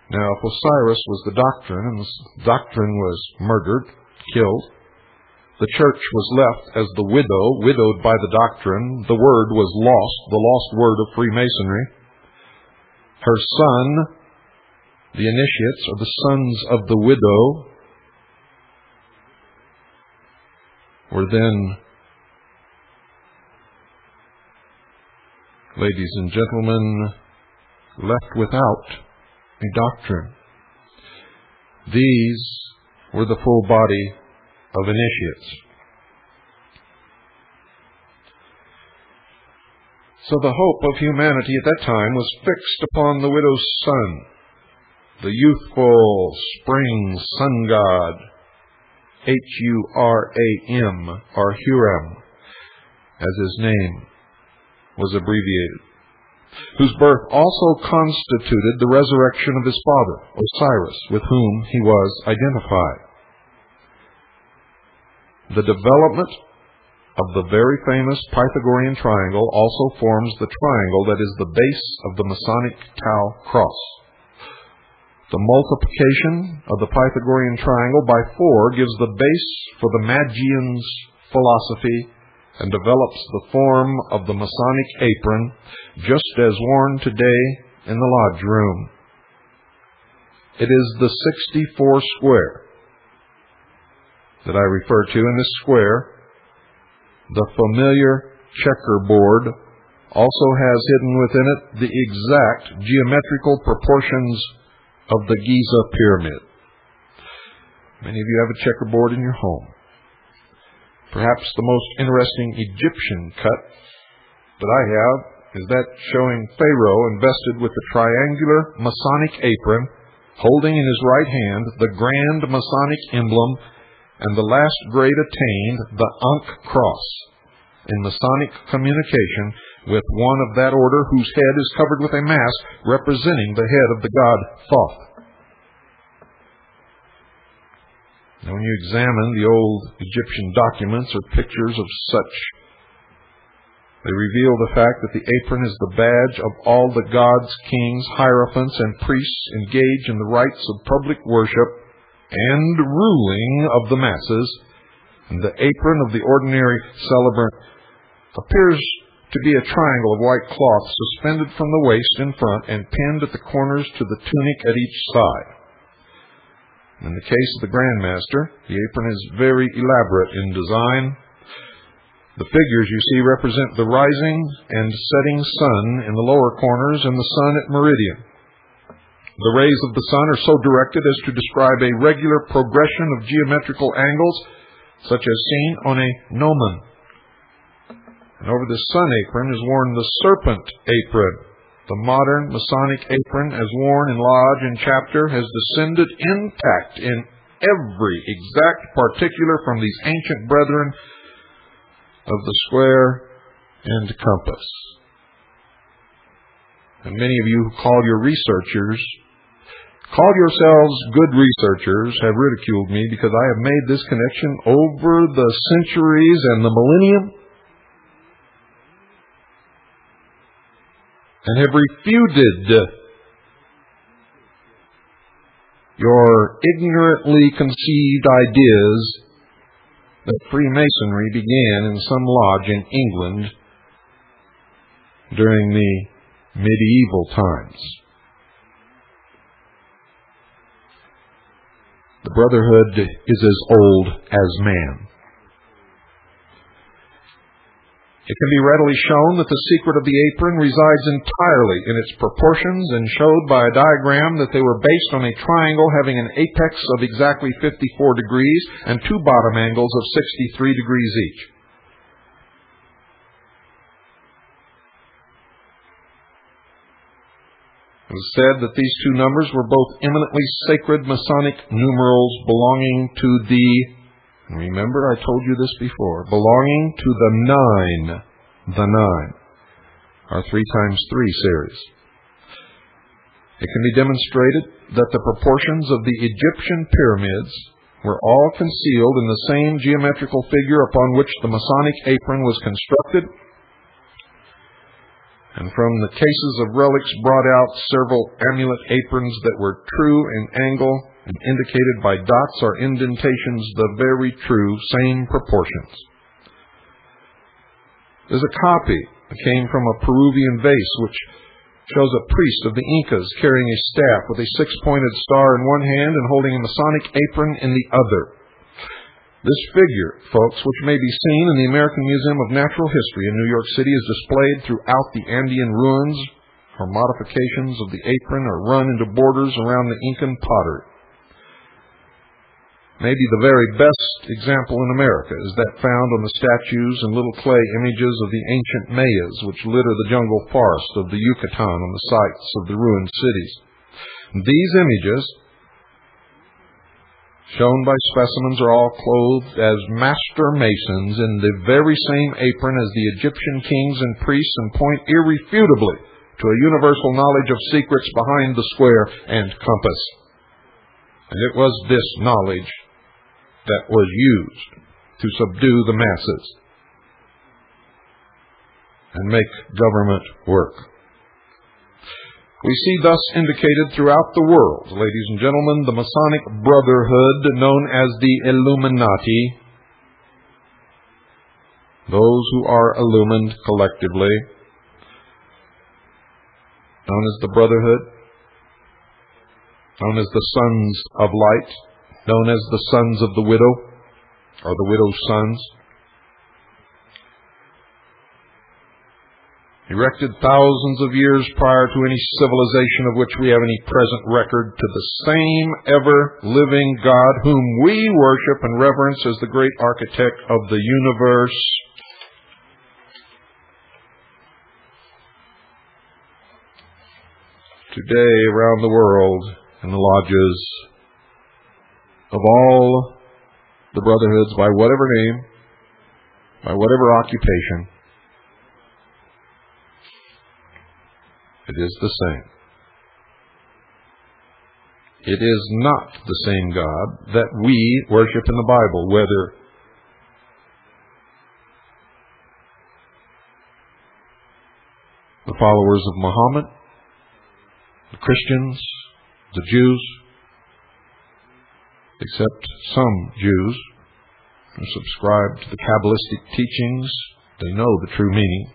Now, if Osiris was the doctrine, and the doctrine was murdered, killed, the church was left as the widow, widowed by the doctrine. The word was lost, the lost word of Freemasonry. Her son, the initiates, or the sons of the widow, were then, ladies and gentlemen, left without a doctrine. These were the full body of initiates. So the hope of humanity at that time was fixed upon the widow's son, the youthful spring sun god, Huram, or Huram, as his name was abbreviated, whose birth also constituted the resurrection of his father, Osiris, with whom he was identified. The development of the very famous Pythagorean triangle also forms the triangle that is the base of the Masonic Tau cross. The multiplication of the Pythagorean triangle by 4 gives the base for the Magian's philosophy and develops the form of the Masonic apron, just as worn today in the lodge room. It is the 64 square that I refer to. In this square, the familiar checkerboard also has hidden within it the exact geometrical proportions of the Giza pyramid. Many of you have a checkerboard in your home. Perhaps the most interesting Egyptian cut that I have is that showing Pharaoh invested with the triangular Masonic apron, holding in his right hand the grand Masonic emblem, and the last grade attained, the Ankh cross, in Masonic communication with one of that order whose head is covered with a mask representing the head of the god Thoth. Now, when you examine the old Egyptian documents or pictures of such, they reveal the fact that the apron is the badge of all the gods, kings, hierophants, and priests engaged in the rites of public worship and ruling of the masses, and the apron of the ordinary celebrant appears to be a triangle of white cloth suspended from the waist in front and pinned at the corners to the tunic at each side. In the case of the Grand Master, the apron is very elaborate in design. The figures you see represent the rising and setting sun in the lower corners and the sun at meridian. The rays of the sun are so directed as to describe a regular progression of geometrical angles, such as seen on a gnomon. And over this sun apron is worn the serpent apron. The modern Masonic apron, as worn in lodge and chapter, has descended intact in every exact particular from these ancient brethren of the square and compass. And many of you who call yourselves good researchers have ridiculed me because I have made this connection over the centuries and the millennium, and have refuted your ignorantly conceived ideas that Freemasonry began in some lodge in England during the medieval times. The brotherhood is as old as man. It can be readily shown that the secret of the apron resides entirely in its proportions, and showed by a diagram that they were based on a triangle having an apex of exactly 54 degrees and two bottom angles of 63 degrees each. It was said that these two numbers were both eminently sacred Masonic numerals belonging to the, remember I told you this before, belonging to the nine, our 3 times 3 series. It can be demonstrated that the proportions of the Egyptian pyramids were all concealed in the same geometrical figure upon which the Masonic apron was constructed. And from the cases of relics brought out several amulet aprons that were true in angle and indicated by dots or indentations the very true same proportions. There's a copy that came from a Peruvian vase which shows a priest of the Incas carrying a staff with a 6-pointed star in one hand and holding a Masonic apron in the other. This figure, folks, which may be seen in the American Museum of Natural History in New York City, is displayed throughout the Andean ruins, or modifications of the apron are run into borders around the Incan pottery. Maybe the very best example in America is that found on the statues and little clay images of the ancient Mayas, which litter the jungle forest of the Yucatan on the sites of the ruined cities. These images, shown by specimens, are all clothed as master masons in the very same apron as the Egyptian kings and priests, and point irrefutably to a universal knowledge of secrets behind the square and compass. And it was this knowledge that was used to subdue the masses and make government work. We see thus indicated throughout the world, ladies and gentlemen, the Masonic Brotherhood known as the Illuminati, those who are illumined collectively, known as the Brotherhood, known as the Sons of Light, known as the Sons of the Widow, or the Widow's Sons, erected thousands of years prior to any civilization of which we have any present record, to the same ever-living God whom we worship and reverence as the great architect of the universe. today around the world in the lodges of all the brotherhoods, by whatever name, by whatever occupation, it is the same. It is not the same God that we worship in the Bible, whether the followers of Muhammad, the Christians, the Jews, except some Jews who subscribe to the Kabbalistic teachings. They know the true meaning.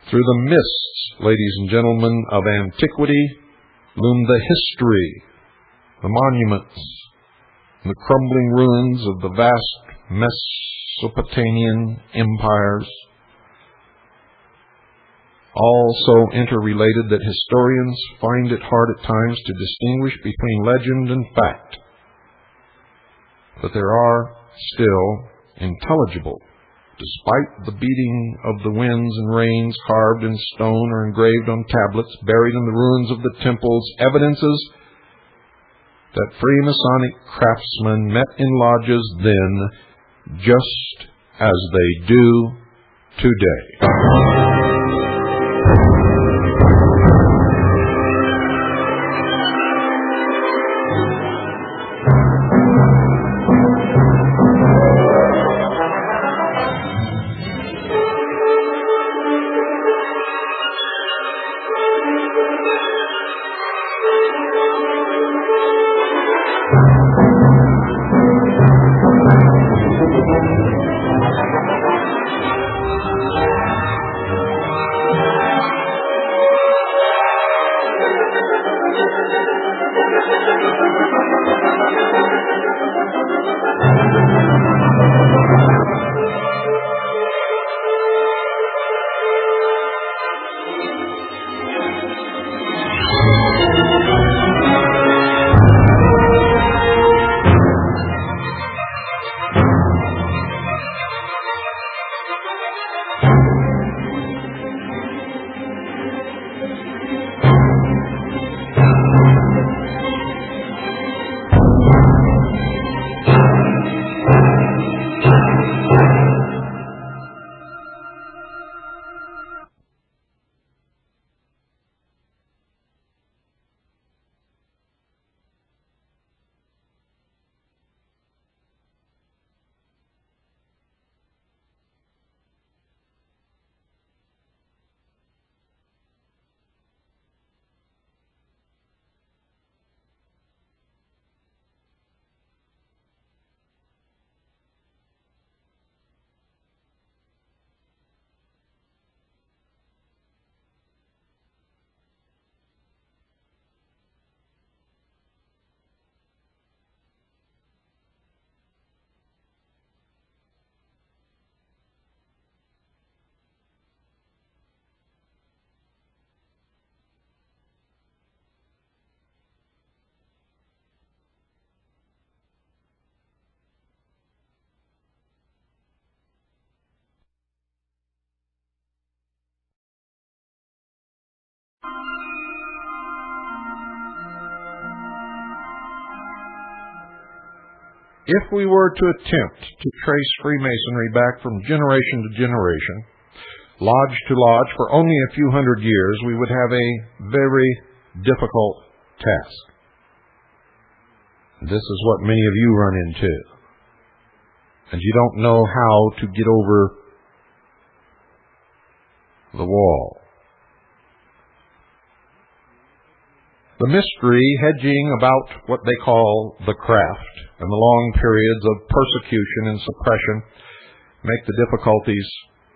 Through the mists, ladies and gentlemen, of antiquity loom the history, the monuments, and the crumbling ruins of the vast Mesopotamian empires, all so interrelated that historians find it hard at times to distinguish between legend and fact. But there are still intelligible, despite the beating of the winds and rains, carved in stone or engraved on tablets, buried in the ruins of the temples, evidences that Freemasonic craftsmen met in lodges then just as they do today. If we were to attempt to trace Freemasonry back from generation to generation, lodge to lodge, for only a few hundred years, we would have a very difficult task. This is what many of you run into. And you don't know how to get over the wall. The mystery hedging about what they call the craft and the long periods of persecution and suppression make the difficulties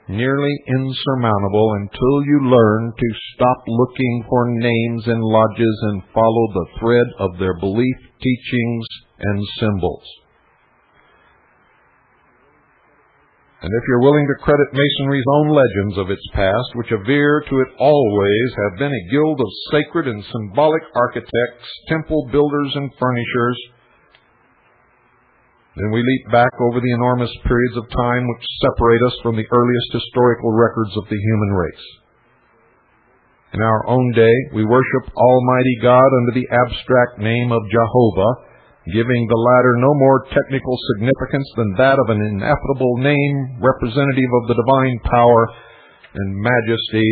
nearly insurmountable until you learn to stop looking for names in lodges and follow the thread of their belief, teachings, and symbols. And if you're willing to credit Masonry's own legends of its past, which aver to it always have been a guild of sacred and symbolic architects, temple builders, and furnishers, Then we leap back over the enormous periods of time which separate us from the earliest historical records of the human race. In our own day, we worship Almighty God under the abstract name of Jehovah, giving the latter no more technical significance than that of an ineffable name representative of the divine power and majesty,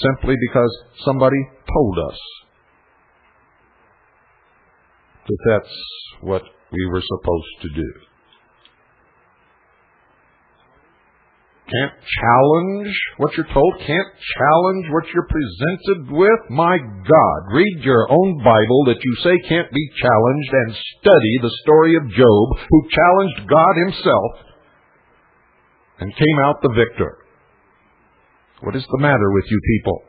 simply because somebody told us that that's what we were supposed to do. Can't challenge what you're told, can't challenge what you're presented with. My God, read your own Bible that you say can't be challenged and study the story of Job, who challenged God himself and came out the victor. What is the matter with you people?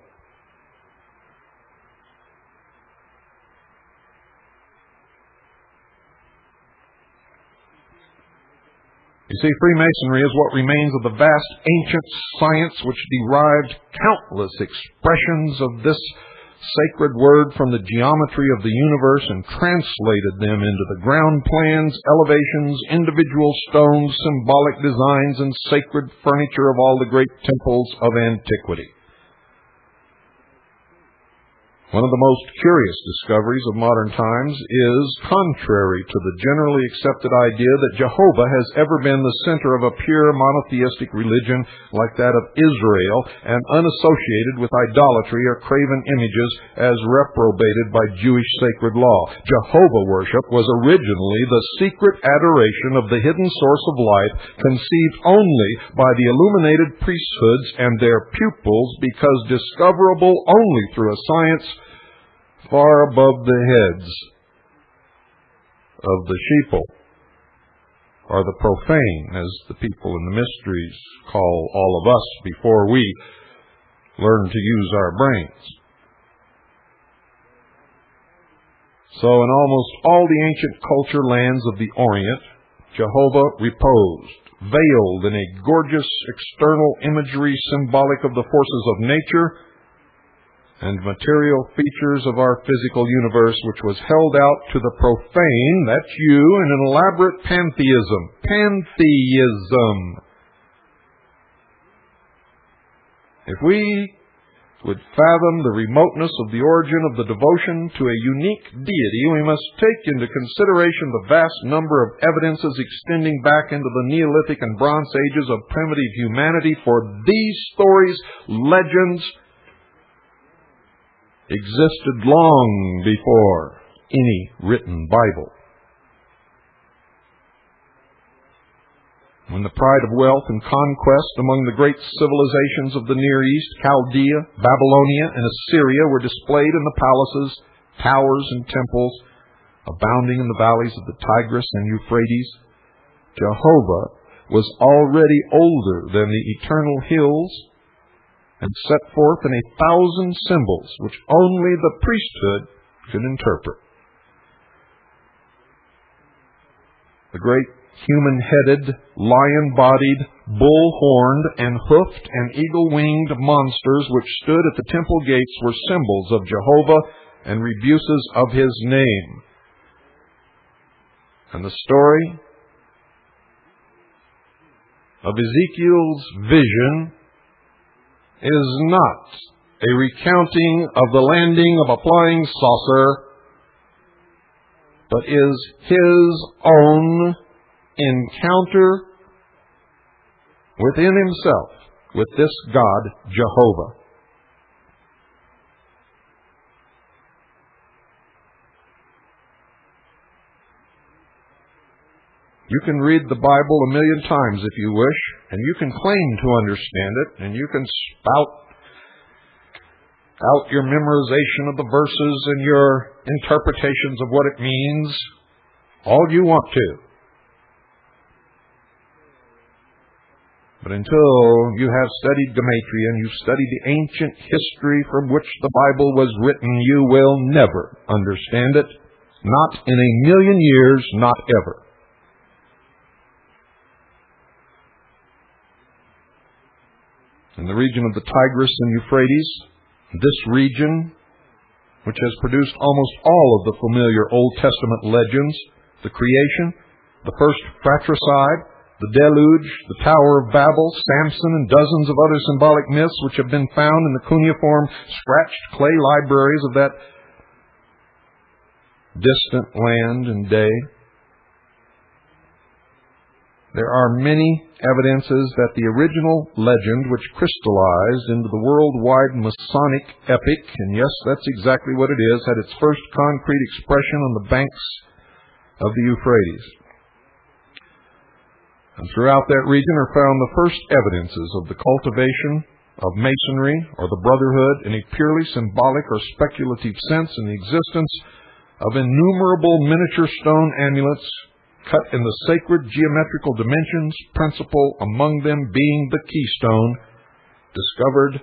You see, Freemasonry is what remains of the vast ancient science which derived countless expressions of this sacred word from the geometry of the universe and translated them into the ground plans, elevations, individual stones, symbolic designs, and sacred furniture of all the great temples of antiquity. One of the most curious discoveries of modern times is contrary to the generally accepted idea that Jehovah has ever been the center of a pure monotheistic religion like that of Israel and unassociated with idolatry or graven images as reprobated by Jewish sacred law. Jehovah worship was originally the secret adoration of the hidden source of life, conceived only by the illuminated priesthoods and their pupils, because discoverable only through a science far above the heads of the sheeple, or the profane, as the people in the mysteries call all of us before we learn to use our brains. So in almost all the ancient culture lands of the Orient, Jehovah reposed, veiled in a gorgeous external imagery symbolic of the forces of nature and material features of our physical universe, which was held out to the profane, that's you, in an elaborate pantheism. Pantheism. If we would fathom the remoteness of the origin of the devotion to a unique deity, we must take into consideration the vast number of evidences extending back into the Neolithic and Bronze Ages of primitive humanity, for these stories, legends, existed long before any written Bible. When the pride of wealth and conquest among the great civilizations of the Near East, Chaldea, Babylonia, and Assyria, were displayed in the palaces, towers, and temples abounding in the valleys of the Tigris and Euphrates, Jehovah was already older than the eternal hills and set forth in 1,000 symbols which only the priesthood could interpret. The great human-headed, lion-bodied, bull-horned, and hoofed and eagle-winged monsters which stood at the temple gates were symbols of Jehovah and rebuses of his name. And the story of Ezekiel's vision is not a recounting of the landing of a flying saucer, but is his own encounter within himself with this God, Jehovah. You can read the Bible a million times if you wish, and you can claim to understand it, and you can spout out your memorization of the verses and your interpretations of what it means all you want to. But until you have studied gematria and you've studied the ancient history from which the Bible was written, you will never understand it. Not in a million years, not ever. In the region of the Tigris and Euphrates, this region, which has produced almost all of the familiar Old Testament legends, the creation, the first fratricide, the deluge, the Tower of Babel, Samson, and dozens of other symbolic myths which have been found in the cuneiform scratched clay libraries of that distant land and day. There are many evidences that the original legend which crystallized into the worldwide Masonic epic, and yes, that's exactly what it is, had its first concrete expression on the banks of the Euphrates. And throughout that region are found the first evidences of the cultivation of Masonry or the Brotherhood in a purely symbolic or speculative sense in the existence of innumerable miniature stone amulets cut in the sacred geometrical dimensions, principal among them being the keystone, discovered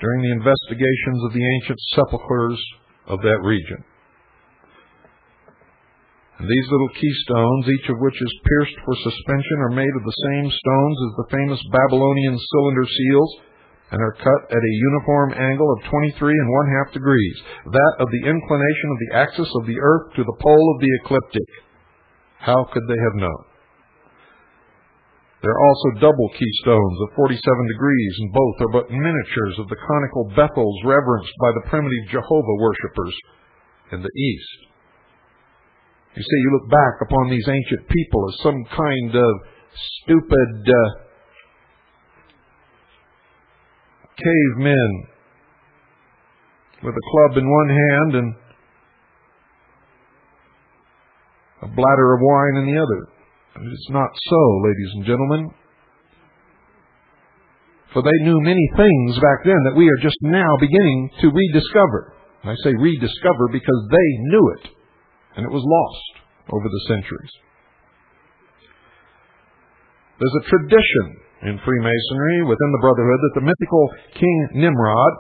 during the investigations of the ancient sepulchres of that region. And these little keystones, each of which is pierced for suspension, are made of the same stones as the famous Babylonian cylinder seals, and are cut at a uniform angle of 23½ degrees, that of the inclination of the axis of the earth to the pole of the ecliptic. How could they have known? There are also double keystones of 47 degrees, and both are but miniatures of the conical Bethels reverenced by the primitive Jehovah worshippers in the East. You see, you look back upon these ancient people as some kind of stupid cavemen with a club in one hand and a bladder of wine in the other. It's not so, ladies and gentlemen. For they knew many things back then that we are just now beginning to rediscover. And I say rediscover because they knew it, and it was lost over the centuries. There's a tradition in Freemasonry within the Brotherhood that the mythical King Nimrod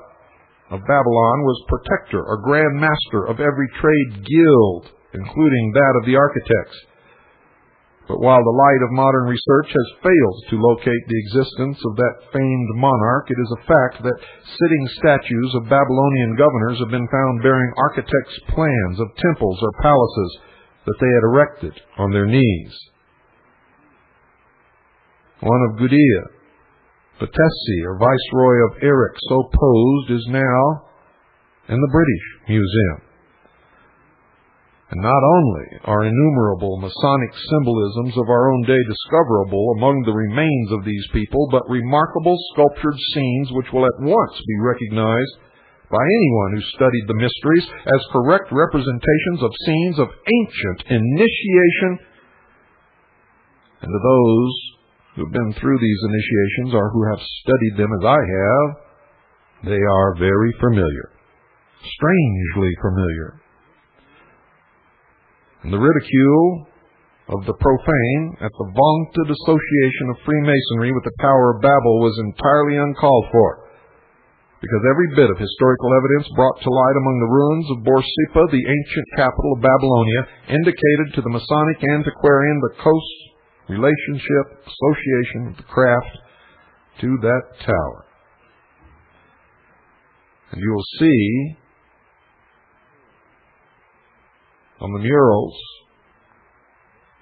of Babylon was protector or grand master of every trade guild, including that of the architects. But while the light of modern research has failed to locate the existence of that famed monarch, it is a fact that sitting statues of Babylonian governors have been found bearing architects' plans of temples or palaces that they had erected on their knees. One of Gudea, Batesi, or Viceroy of Erech, so posed, is now in the British Museum. And not only are innumerable Masonic symbolisms of our own day discoverable among the remains of these people, but remarkable sculptured scenes which will at once be recognized by anyone who studied the mysteries as correct representations of scenes of ancient initiation. And to those who have been through these initiations or who have studied them as I have, they are very familiar, strangely familiar. And the ridicule of the profane at the vaunted association of Freemasonry with the Tower of Babel was entirely uncalled for, because every bit of historical evidence brought to light among the ruins of Borsippa, the ancient capital of Babylonia, indicated to the Masonic antiquarian the close relationship, association of the craft to that tower. And you will see on the murals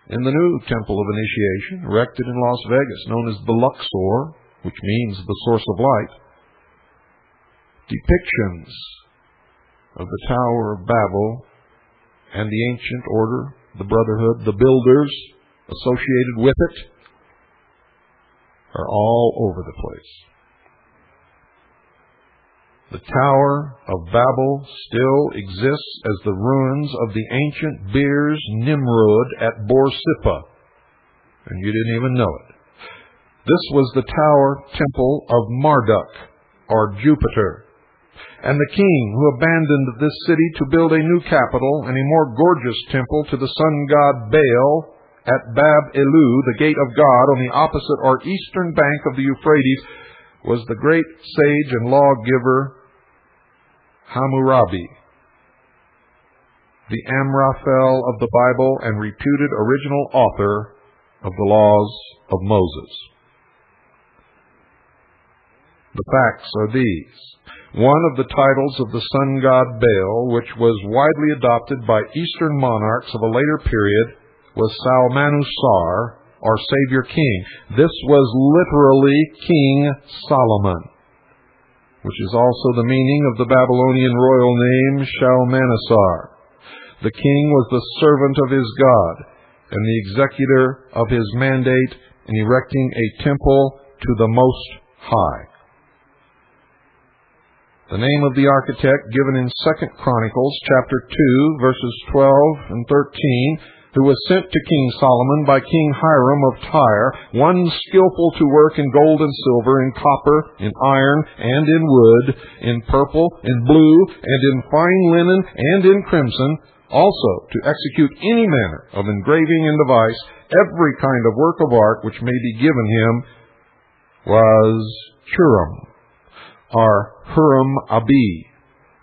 in the new Temple of Initiation, erected in Las Vegas, known as the Luxor, which means the source of light, depictions of the Tower of Babel and the ancient order, the Brotherhood, the builders associated with it, are all over the place. The Tower of Babel still exists as the ruins of the ancient Beers Nimrod at Borsippa, and you didn't even know it. This was the tower temple of Marduk, or Jupiter, and the king who abandoned this city to build a new capital and a more gorgeous temple to the sun god Baal at Bab-Elu, the gate of God, on the opposite or eastern bank of the Euphrates, was the great sage and lawgiver Hammurabi, the Amraphel of the Bible and reputed original author of the laws of Moses. The facts are these. One of the titles of the sun god Baal, which was widely adopted by Eastern monarchs of a later period, was Salmanusar, or Savior King. This was literally King Solomon, which is also the meaning of the Babylonian royal name Shalmaneser. The king was the servant of his God and the executor of his mandate in erecting a temple to the Most High. The name of the architect given in 2 Chronicles chapter 2, verses 12 and 13, who was sent to King Solomon by King Hiram of Tyre, one skillful to work in gold and silver, in copper, in iron, and in wood, in purple, in blue, and in fine linen, and in crimson, also to execute any manner of engraving and device, every kind of work of art which may be given him, was Huram, or Huram-Abi,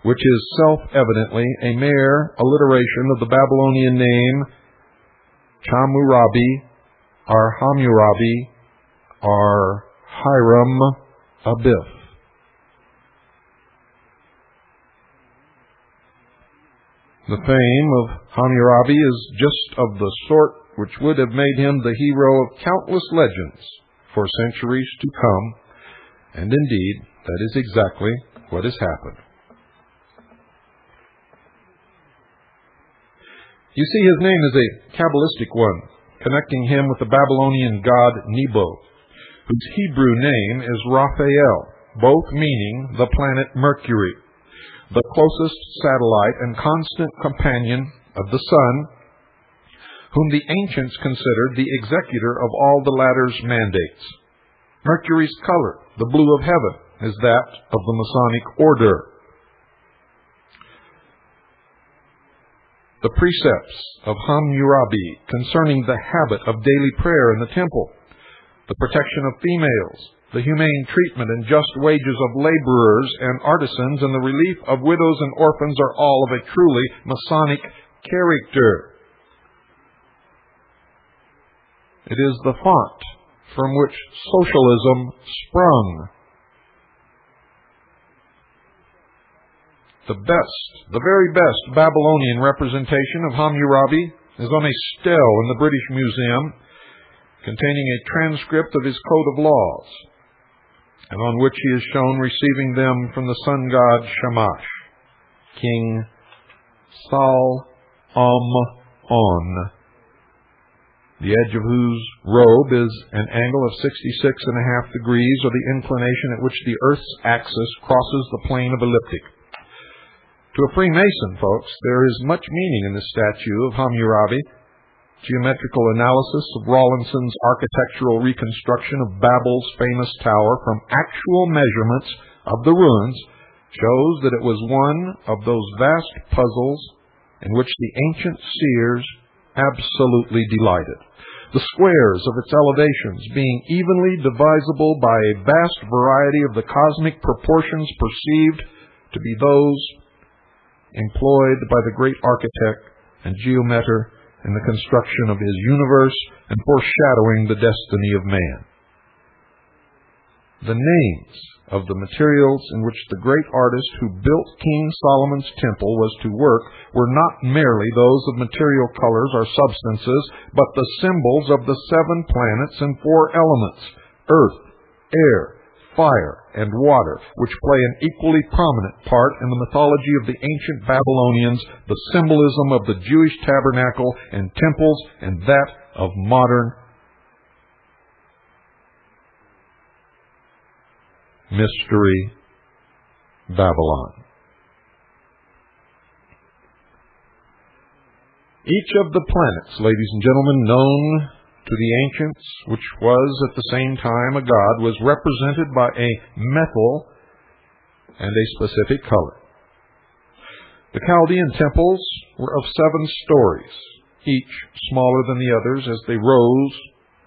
which is self-evidently a mere alliteration of the Babylonian name Hammurabi, or Hammurabi, or Hiram-Abith. The fame of Hammurabi is just of the sort which would have made him the hero of countless legends for centuries to come, and indeed, that is exactly what has happened. You see, his name is a Kabbalistic one, connecting him with the Babylonian god Nebo, whose Hebrew name is Raphael, both meaning the planet Mercury, the closest satellite and constant companion of the sun, whom the ancients considered the executor of all the latter's mandates. Mercury's color, the blue of heaven, is that of the Masonic order. The precepts of Hammurabi concerning the habit of daily prayer in the temple, the protection of females, the humane treatment and just wages of laborers and artisans, and the relief of widows and orphans are all of a truly Masonic character. It is the font from which socialism sprung. The very best Babylonian representation of Hammurabi is on a stele in the British Museum, containing a transcript of his code of laws, and on which he is shown receiving them from the sun god Shamash, King Sal-Am-On, the edge of whose robe is an angle of 66.5 degrees, or the inclination at which the Earth's axis crosses the plane of elliptic. To a Freemason, folks, there is much meaning in this statue of Hammurabi. Geometrical analysis of Rawlinson's architectural reconstruction of Babel's famous tower from actual measurements of the ruins shows that it was one of those vast puzzles in which the ancient seers absolutely delighted. The squares of its elevations being evenly divisible by a vast variety of the cosmic proportions perceived to be those employed by the great architect and geometer in the construction of his universe and foreshadowing the destiny of man. The names of the materials in which the great artist who built King Solomon's temple was to work were not merely those of material colors or substances, but the symbols of the 7 planets and 4 elements, earth, air, fire, and water, which play an equally prominent part in the mythology of the ancient Babylonians, the symbolism of the Jewish tabernacle and temples, and that of modern Mystery Babylon. Each of the planets, ladies and gentlemen, known to the ancients, which was at the same time a god, was represented by a metal and a specific color. The Chaldean temples were of 7 stories, each smaller than the others as they rose.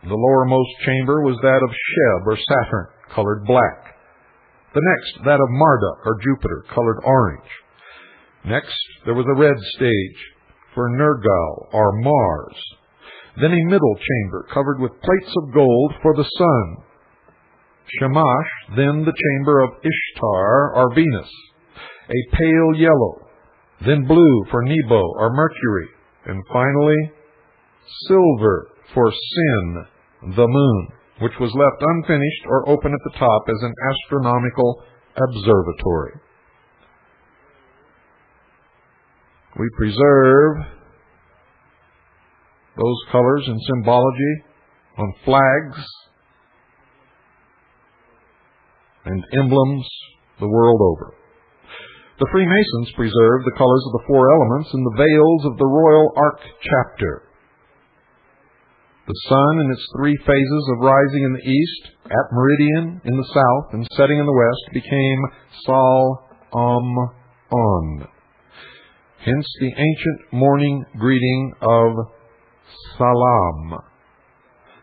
The lowermost chamber was that of Sheb, or Saturn, colored black. The next, that of Marduk, or Jupiter, colored orange. Next, there was a red stage for Nergal, or Mars. Then a middle chamber covered with plates of gold for the sun. Shamash, then the chamber of Ishtar, or Venus, a pale yellow. Then blue for Nebo, or Mercury. And finally, silver for sin, the moon, which was left unfinished or open at the top as an astronomical observatory. We preserve those colors and symbology on flags and emblems the world over. The Freemasons preserve the colors of the four elements in the veils of the Royal Ark chapter. The sun in its three phases of rising in the east, at meridian in the south, and setting in the west became Sal-Am-On. Hence the ancient morning greeting of Salam,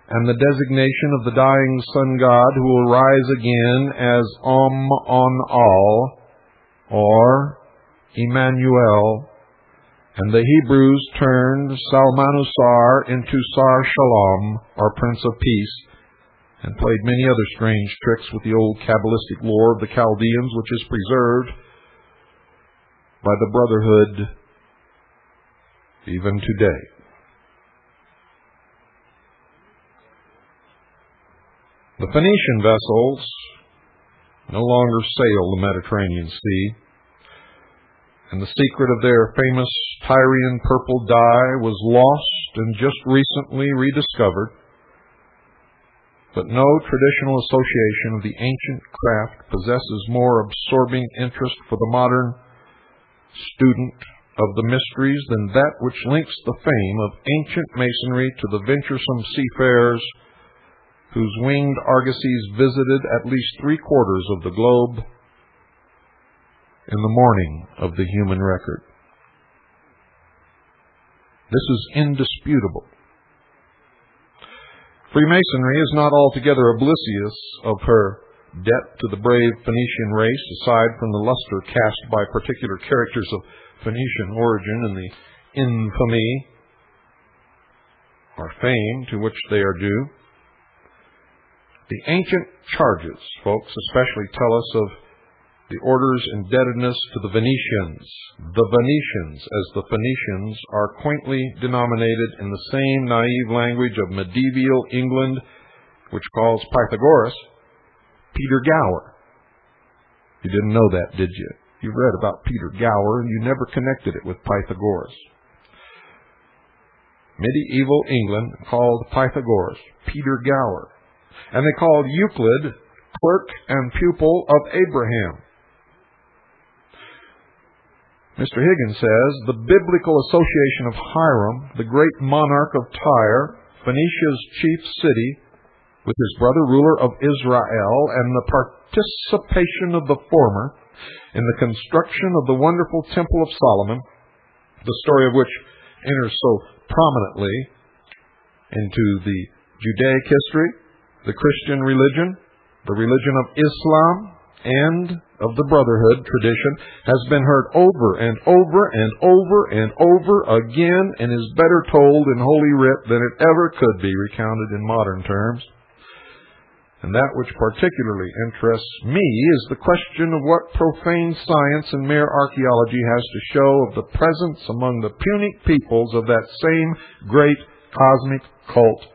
and the designation of the dying sun god who will rise again as Om-On-Al, or Emmanuel, and the Hebrews turned Salmanusar into Sar Shalom, or Prince of Peace, and played many other strange tricks with the old Kabbalistic lore of the Chaldeans, which is preserved by the Brotherhood even today. The Phoenician vessels no longer sail the Mediterranean Sea, and the secret of their famous Tyrian purple dye was lost and just recently rediscovered. But no traditional association of the ancient craft possesses more absorbing interest for the modern student of the mysteries than that which links the fame of ancient masonry to the venturesome seafarers whose winged argosies visited at least 3/4 of the globe in the morning of the human record. This is indisputable. Freemasonry is not altogether oblivious of her debt to the brave Phoenician race, aside from the luster cast by particular characters of Phoenician origin and the infamy or fame to which they are due. The ancient charges, folks, especially tell us of the order's indebtedness to the Venetians. The Venetians, as the Phoenicians are quaintly denominated in the same naive language of medieval England, which calls Pythagoras Peter Gower. You didn't know that, did you? You read about Peter Gower and you never connected it with Pythagoras. Medieval England called Pythagoras Peter Gower. And they called Euclid clerk and pupil of Abraham. Mr. Higgins says, the biblical association of Hiram, the great monarch of Tyre, Phoenicia's chief city, with his brother ruler of Israel, and the participation of the former in the construction of the wonderful Temple of Solomon, the story of which enters so prominently into the Judaic history, the Christian religion, the religion of Islam, and of the Brotherhood tradition, has been heard over and over and over and over again, and is better told in Holy Writ than it ever could be recounted in modern terms. And that which particularly interests me is the question of what profane science and mere archaeology has to show of the presence among the Punic peoples of that same great cosmic cult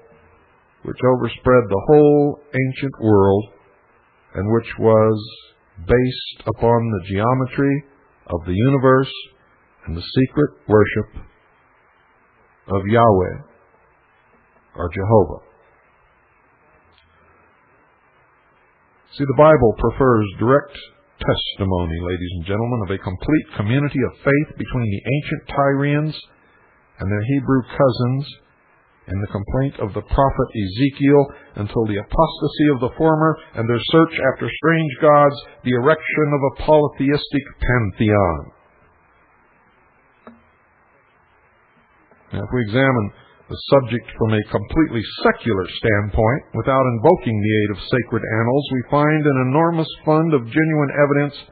which overspread the whole ancient world and which was based upon the geometry of the universe and the secret worship of Yahweh, or Jehovah. See, the Bible prefers direct testimony, ladies and gentlemen, of a complete community of faith between the ancient Tyrians and their Hebrew cousins in the complaint of the prophet Ezekiel, until the apostasy of the former and their search after strange gods, the erection of a polytheistic pantheon. Now, if we examine the subject from a completely secular standpoint, without invoking the aid of sacred annals, we find an enormous fund of genuine evidence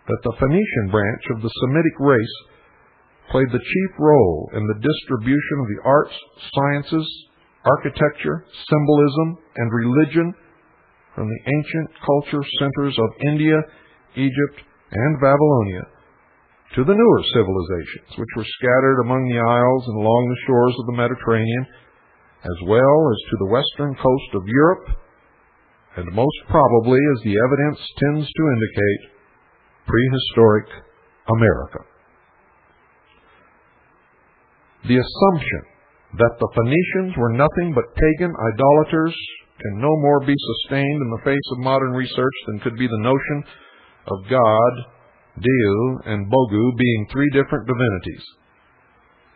that the Phoenician branch of the Semitic race played the chief role in the distribution of the arts, sciences, architecture, symbolism, and religion from the ancient culture centers of India, Egypt, and Babylonia to the newer civilizations, which were scattered among the isles and along the shores of the Mediterranean, as well as to the western coast of Europe, and most probably, as the evidence tends to indicate, prehistoric America. The assumption that the Phoenicians were nothing but pagan idolaters can no more be sustained in the face of modern research than could be the notion of God, Dieu, and Bogu being three different divinities,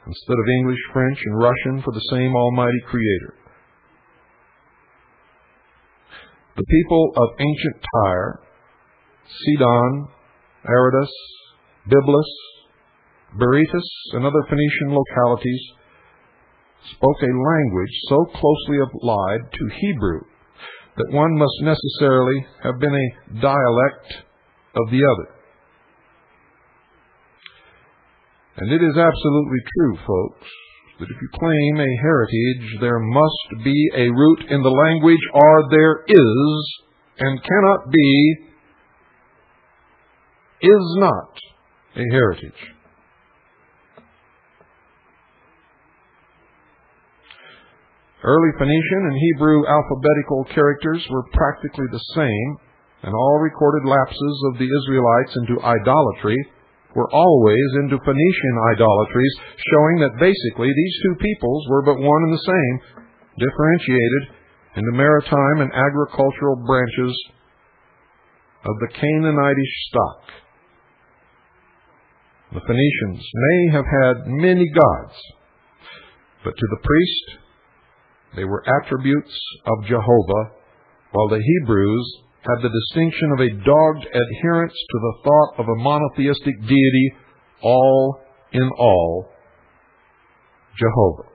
instead of English, French, and Russian for the same almighty creator. The people of ancient Tyre, Sidon, Aradus, Byblus, Berytus, and other Phoenician localities spoke a language so closely allied to Hebrew that one must necessarily have been a dialect of the other. And it is absolutely true, folks, that if you claim a heritage, there must be a root in the language, or there is, and cannot be, is not a heritage. Early Phoenician and Hebrew alphabetical characters were practically the same, and all recorded lapses of the Israelites into idolatry were always into Phoenician idolatries, showing that basically these two peoples were but one and the same, differentiated into maritime and agricultural branches of the Canaanitish stock. The Phoenicians may have had many gods, but to the priest they were attributes of Jehovah, while the Hebrews had the distinction of a dogged adherence to the thought of a monotheistic deity, all in all, Jehovah.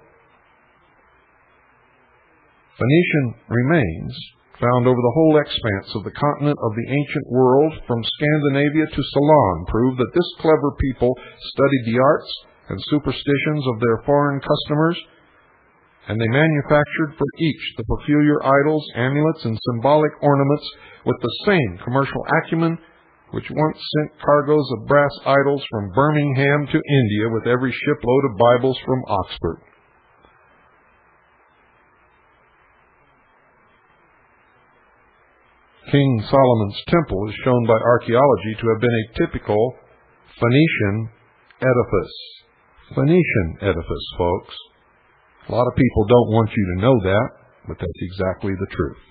Phoenician remains found over the whole expanse of the continent of the ancient world, from Scandinavia to Ceylon, prove that this clever people studied the arts and superstitions of their foreign customers, and they manufactured for each the peculiar idols, amulets, and symbolic ornaments with the same commercial acumen which once sent cargoes of brass idols from Birmingham to India with every shipload of Bibles from Oxford. King Solomon's temple is shown by archaeology to have been a typical Phoenician edifice. Phoenician edifice, folks. A lot of people don't want you to know that, but that's exactly the truth.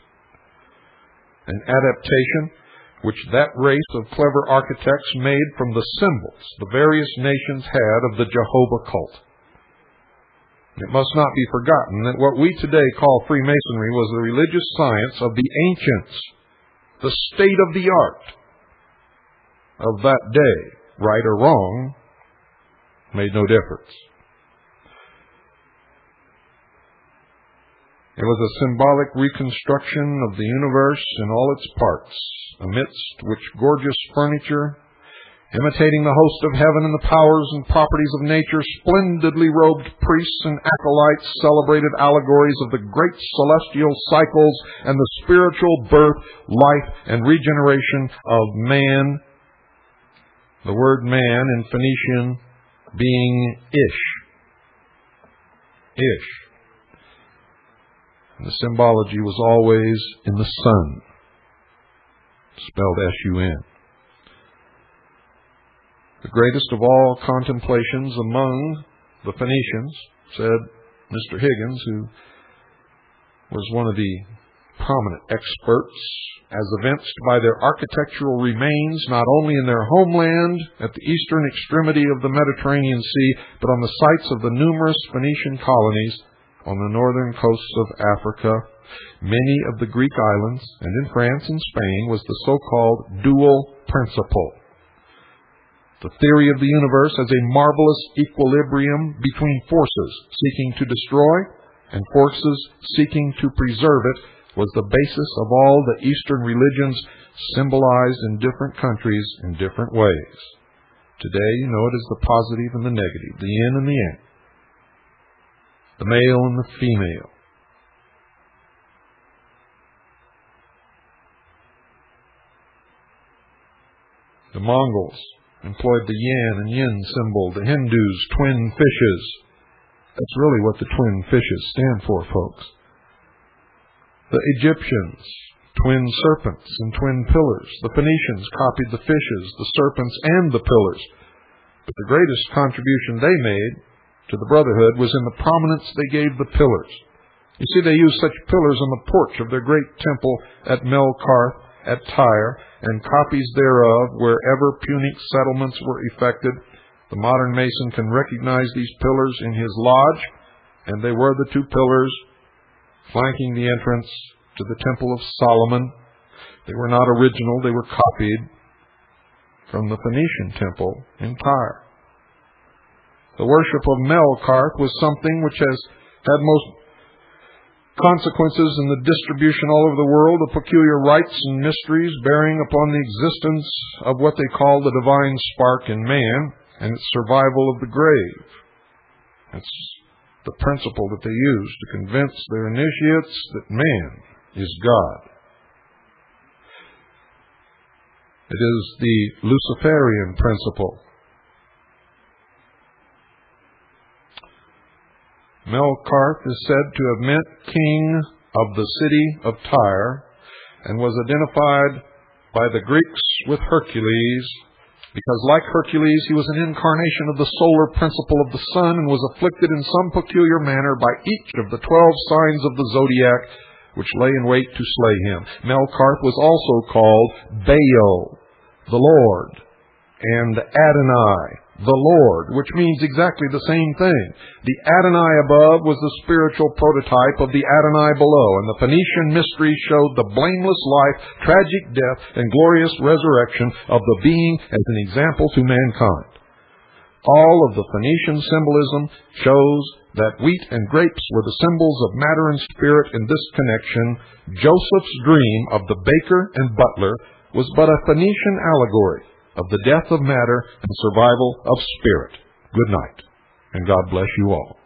An adaptation which that race of clever architects made from the symbols the various nations had of the Jehovah cult. It must not be forgotten that what we today call Freemasonry was the religious science of the ancients, the state of the art of that day. Right or wrong made no difference. It was a symbolic reconstruction of the universe in all its parts, amidst which gorgeous furniture, imitating the host of heaven and the powers and properties of nature, splendidly robed priests and acolytes celebrated allegories of the great celestial cycles and the spiritual birth, life, and regeneration of man. The word man in Phoenician being Ish. Ish. And the symbology was always in the sun, spelled S-U-N. The greatest of all contemplations among the Phoenicians, said Mr. Higgins, who was one of the prominent experts, as evinced by their architectural remains not only in their homeland at the eastern extremity of the Mediterranean Sea, but on the sites of the numerous Phoenician colonies on the northern coasts of Africa, many of the Greek islands, and in France and Spain, was the so-called dual principle. The theory of the universe as a marvelous equilibrium between forces seeking to destroy and forces seeking to preserve it was the basis of all the Eastern religions, symbolized in different countries in different ways. Today, you know it as the positive and the negative, the yin and the yang, the male and the female. The Mongols employed the yan and yin symbol. The Hindus, twin fishes. That's really what the twin fishes stand for, folks. The Egyptians, twin serpents and twin pillars. The Phoenicians copied the fishes, the serpents, and the pillars. But the greatest contribution they made to the brotherhood was in the prominence they gave the pillars. You see, they used such pillars on the porch of their great temple at Melkarth, at Tyre, and copies thereof wherever Punic settlements were effected. The modern Mason can recognize these pillars in his lodge, and they were the two pillars flanking the entrance to the Temple of Solomon. They were not original, they were copied from the Phoenician temple in Tyre. The worship of Melkarth was something which has had most consequences in the distribution all over the world of peculiar rites and mysteries bearing upon the existence of what they call the divine spark in man and its survival of the grave. That's the principle that they use to convince their initiates that man is God. It is the Luciferian principle. Melkarth is said to have meant king of the city of Tyre and was identified by the Greeks with Hercules because, like Hercules, he was an incarnation of the solar principle of the sun and was afflicted in some peculiar manner by each of the 12 signs of the zodiac which lay in wait to slay him. Melkarth was also called Baal, the Lord, and Adonai, the Lord, which means exactly the same thing. The Adonai above was the spiritual prototype of the Adonai below, and the Phoenician mystery showed the blameless life, tragic death, and glorious resurrection of the being as an example to mankind. All of the Phoenician symbolism shows that wheat and grapes were the symbols of matter and spirit in this connection. Joseph's dream of the baker and butler was but a Phoenician allegory of the death of matter and survival of spirit. Good night, and God bless you all.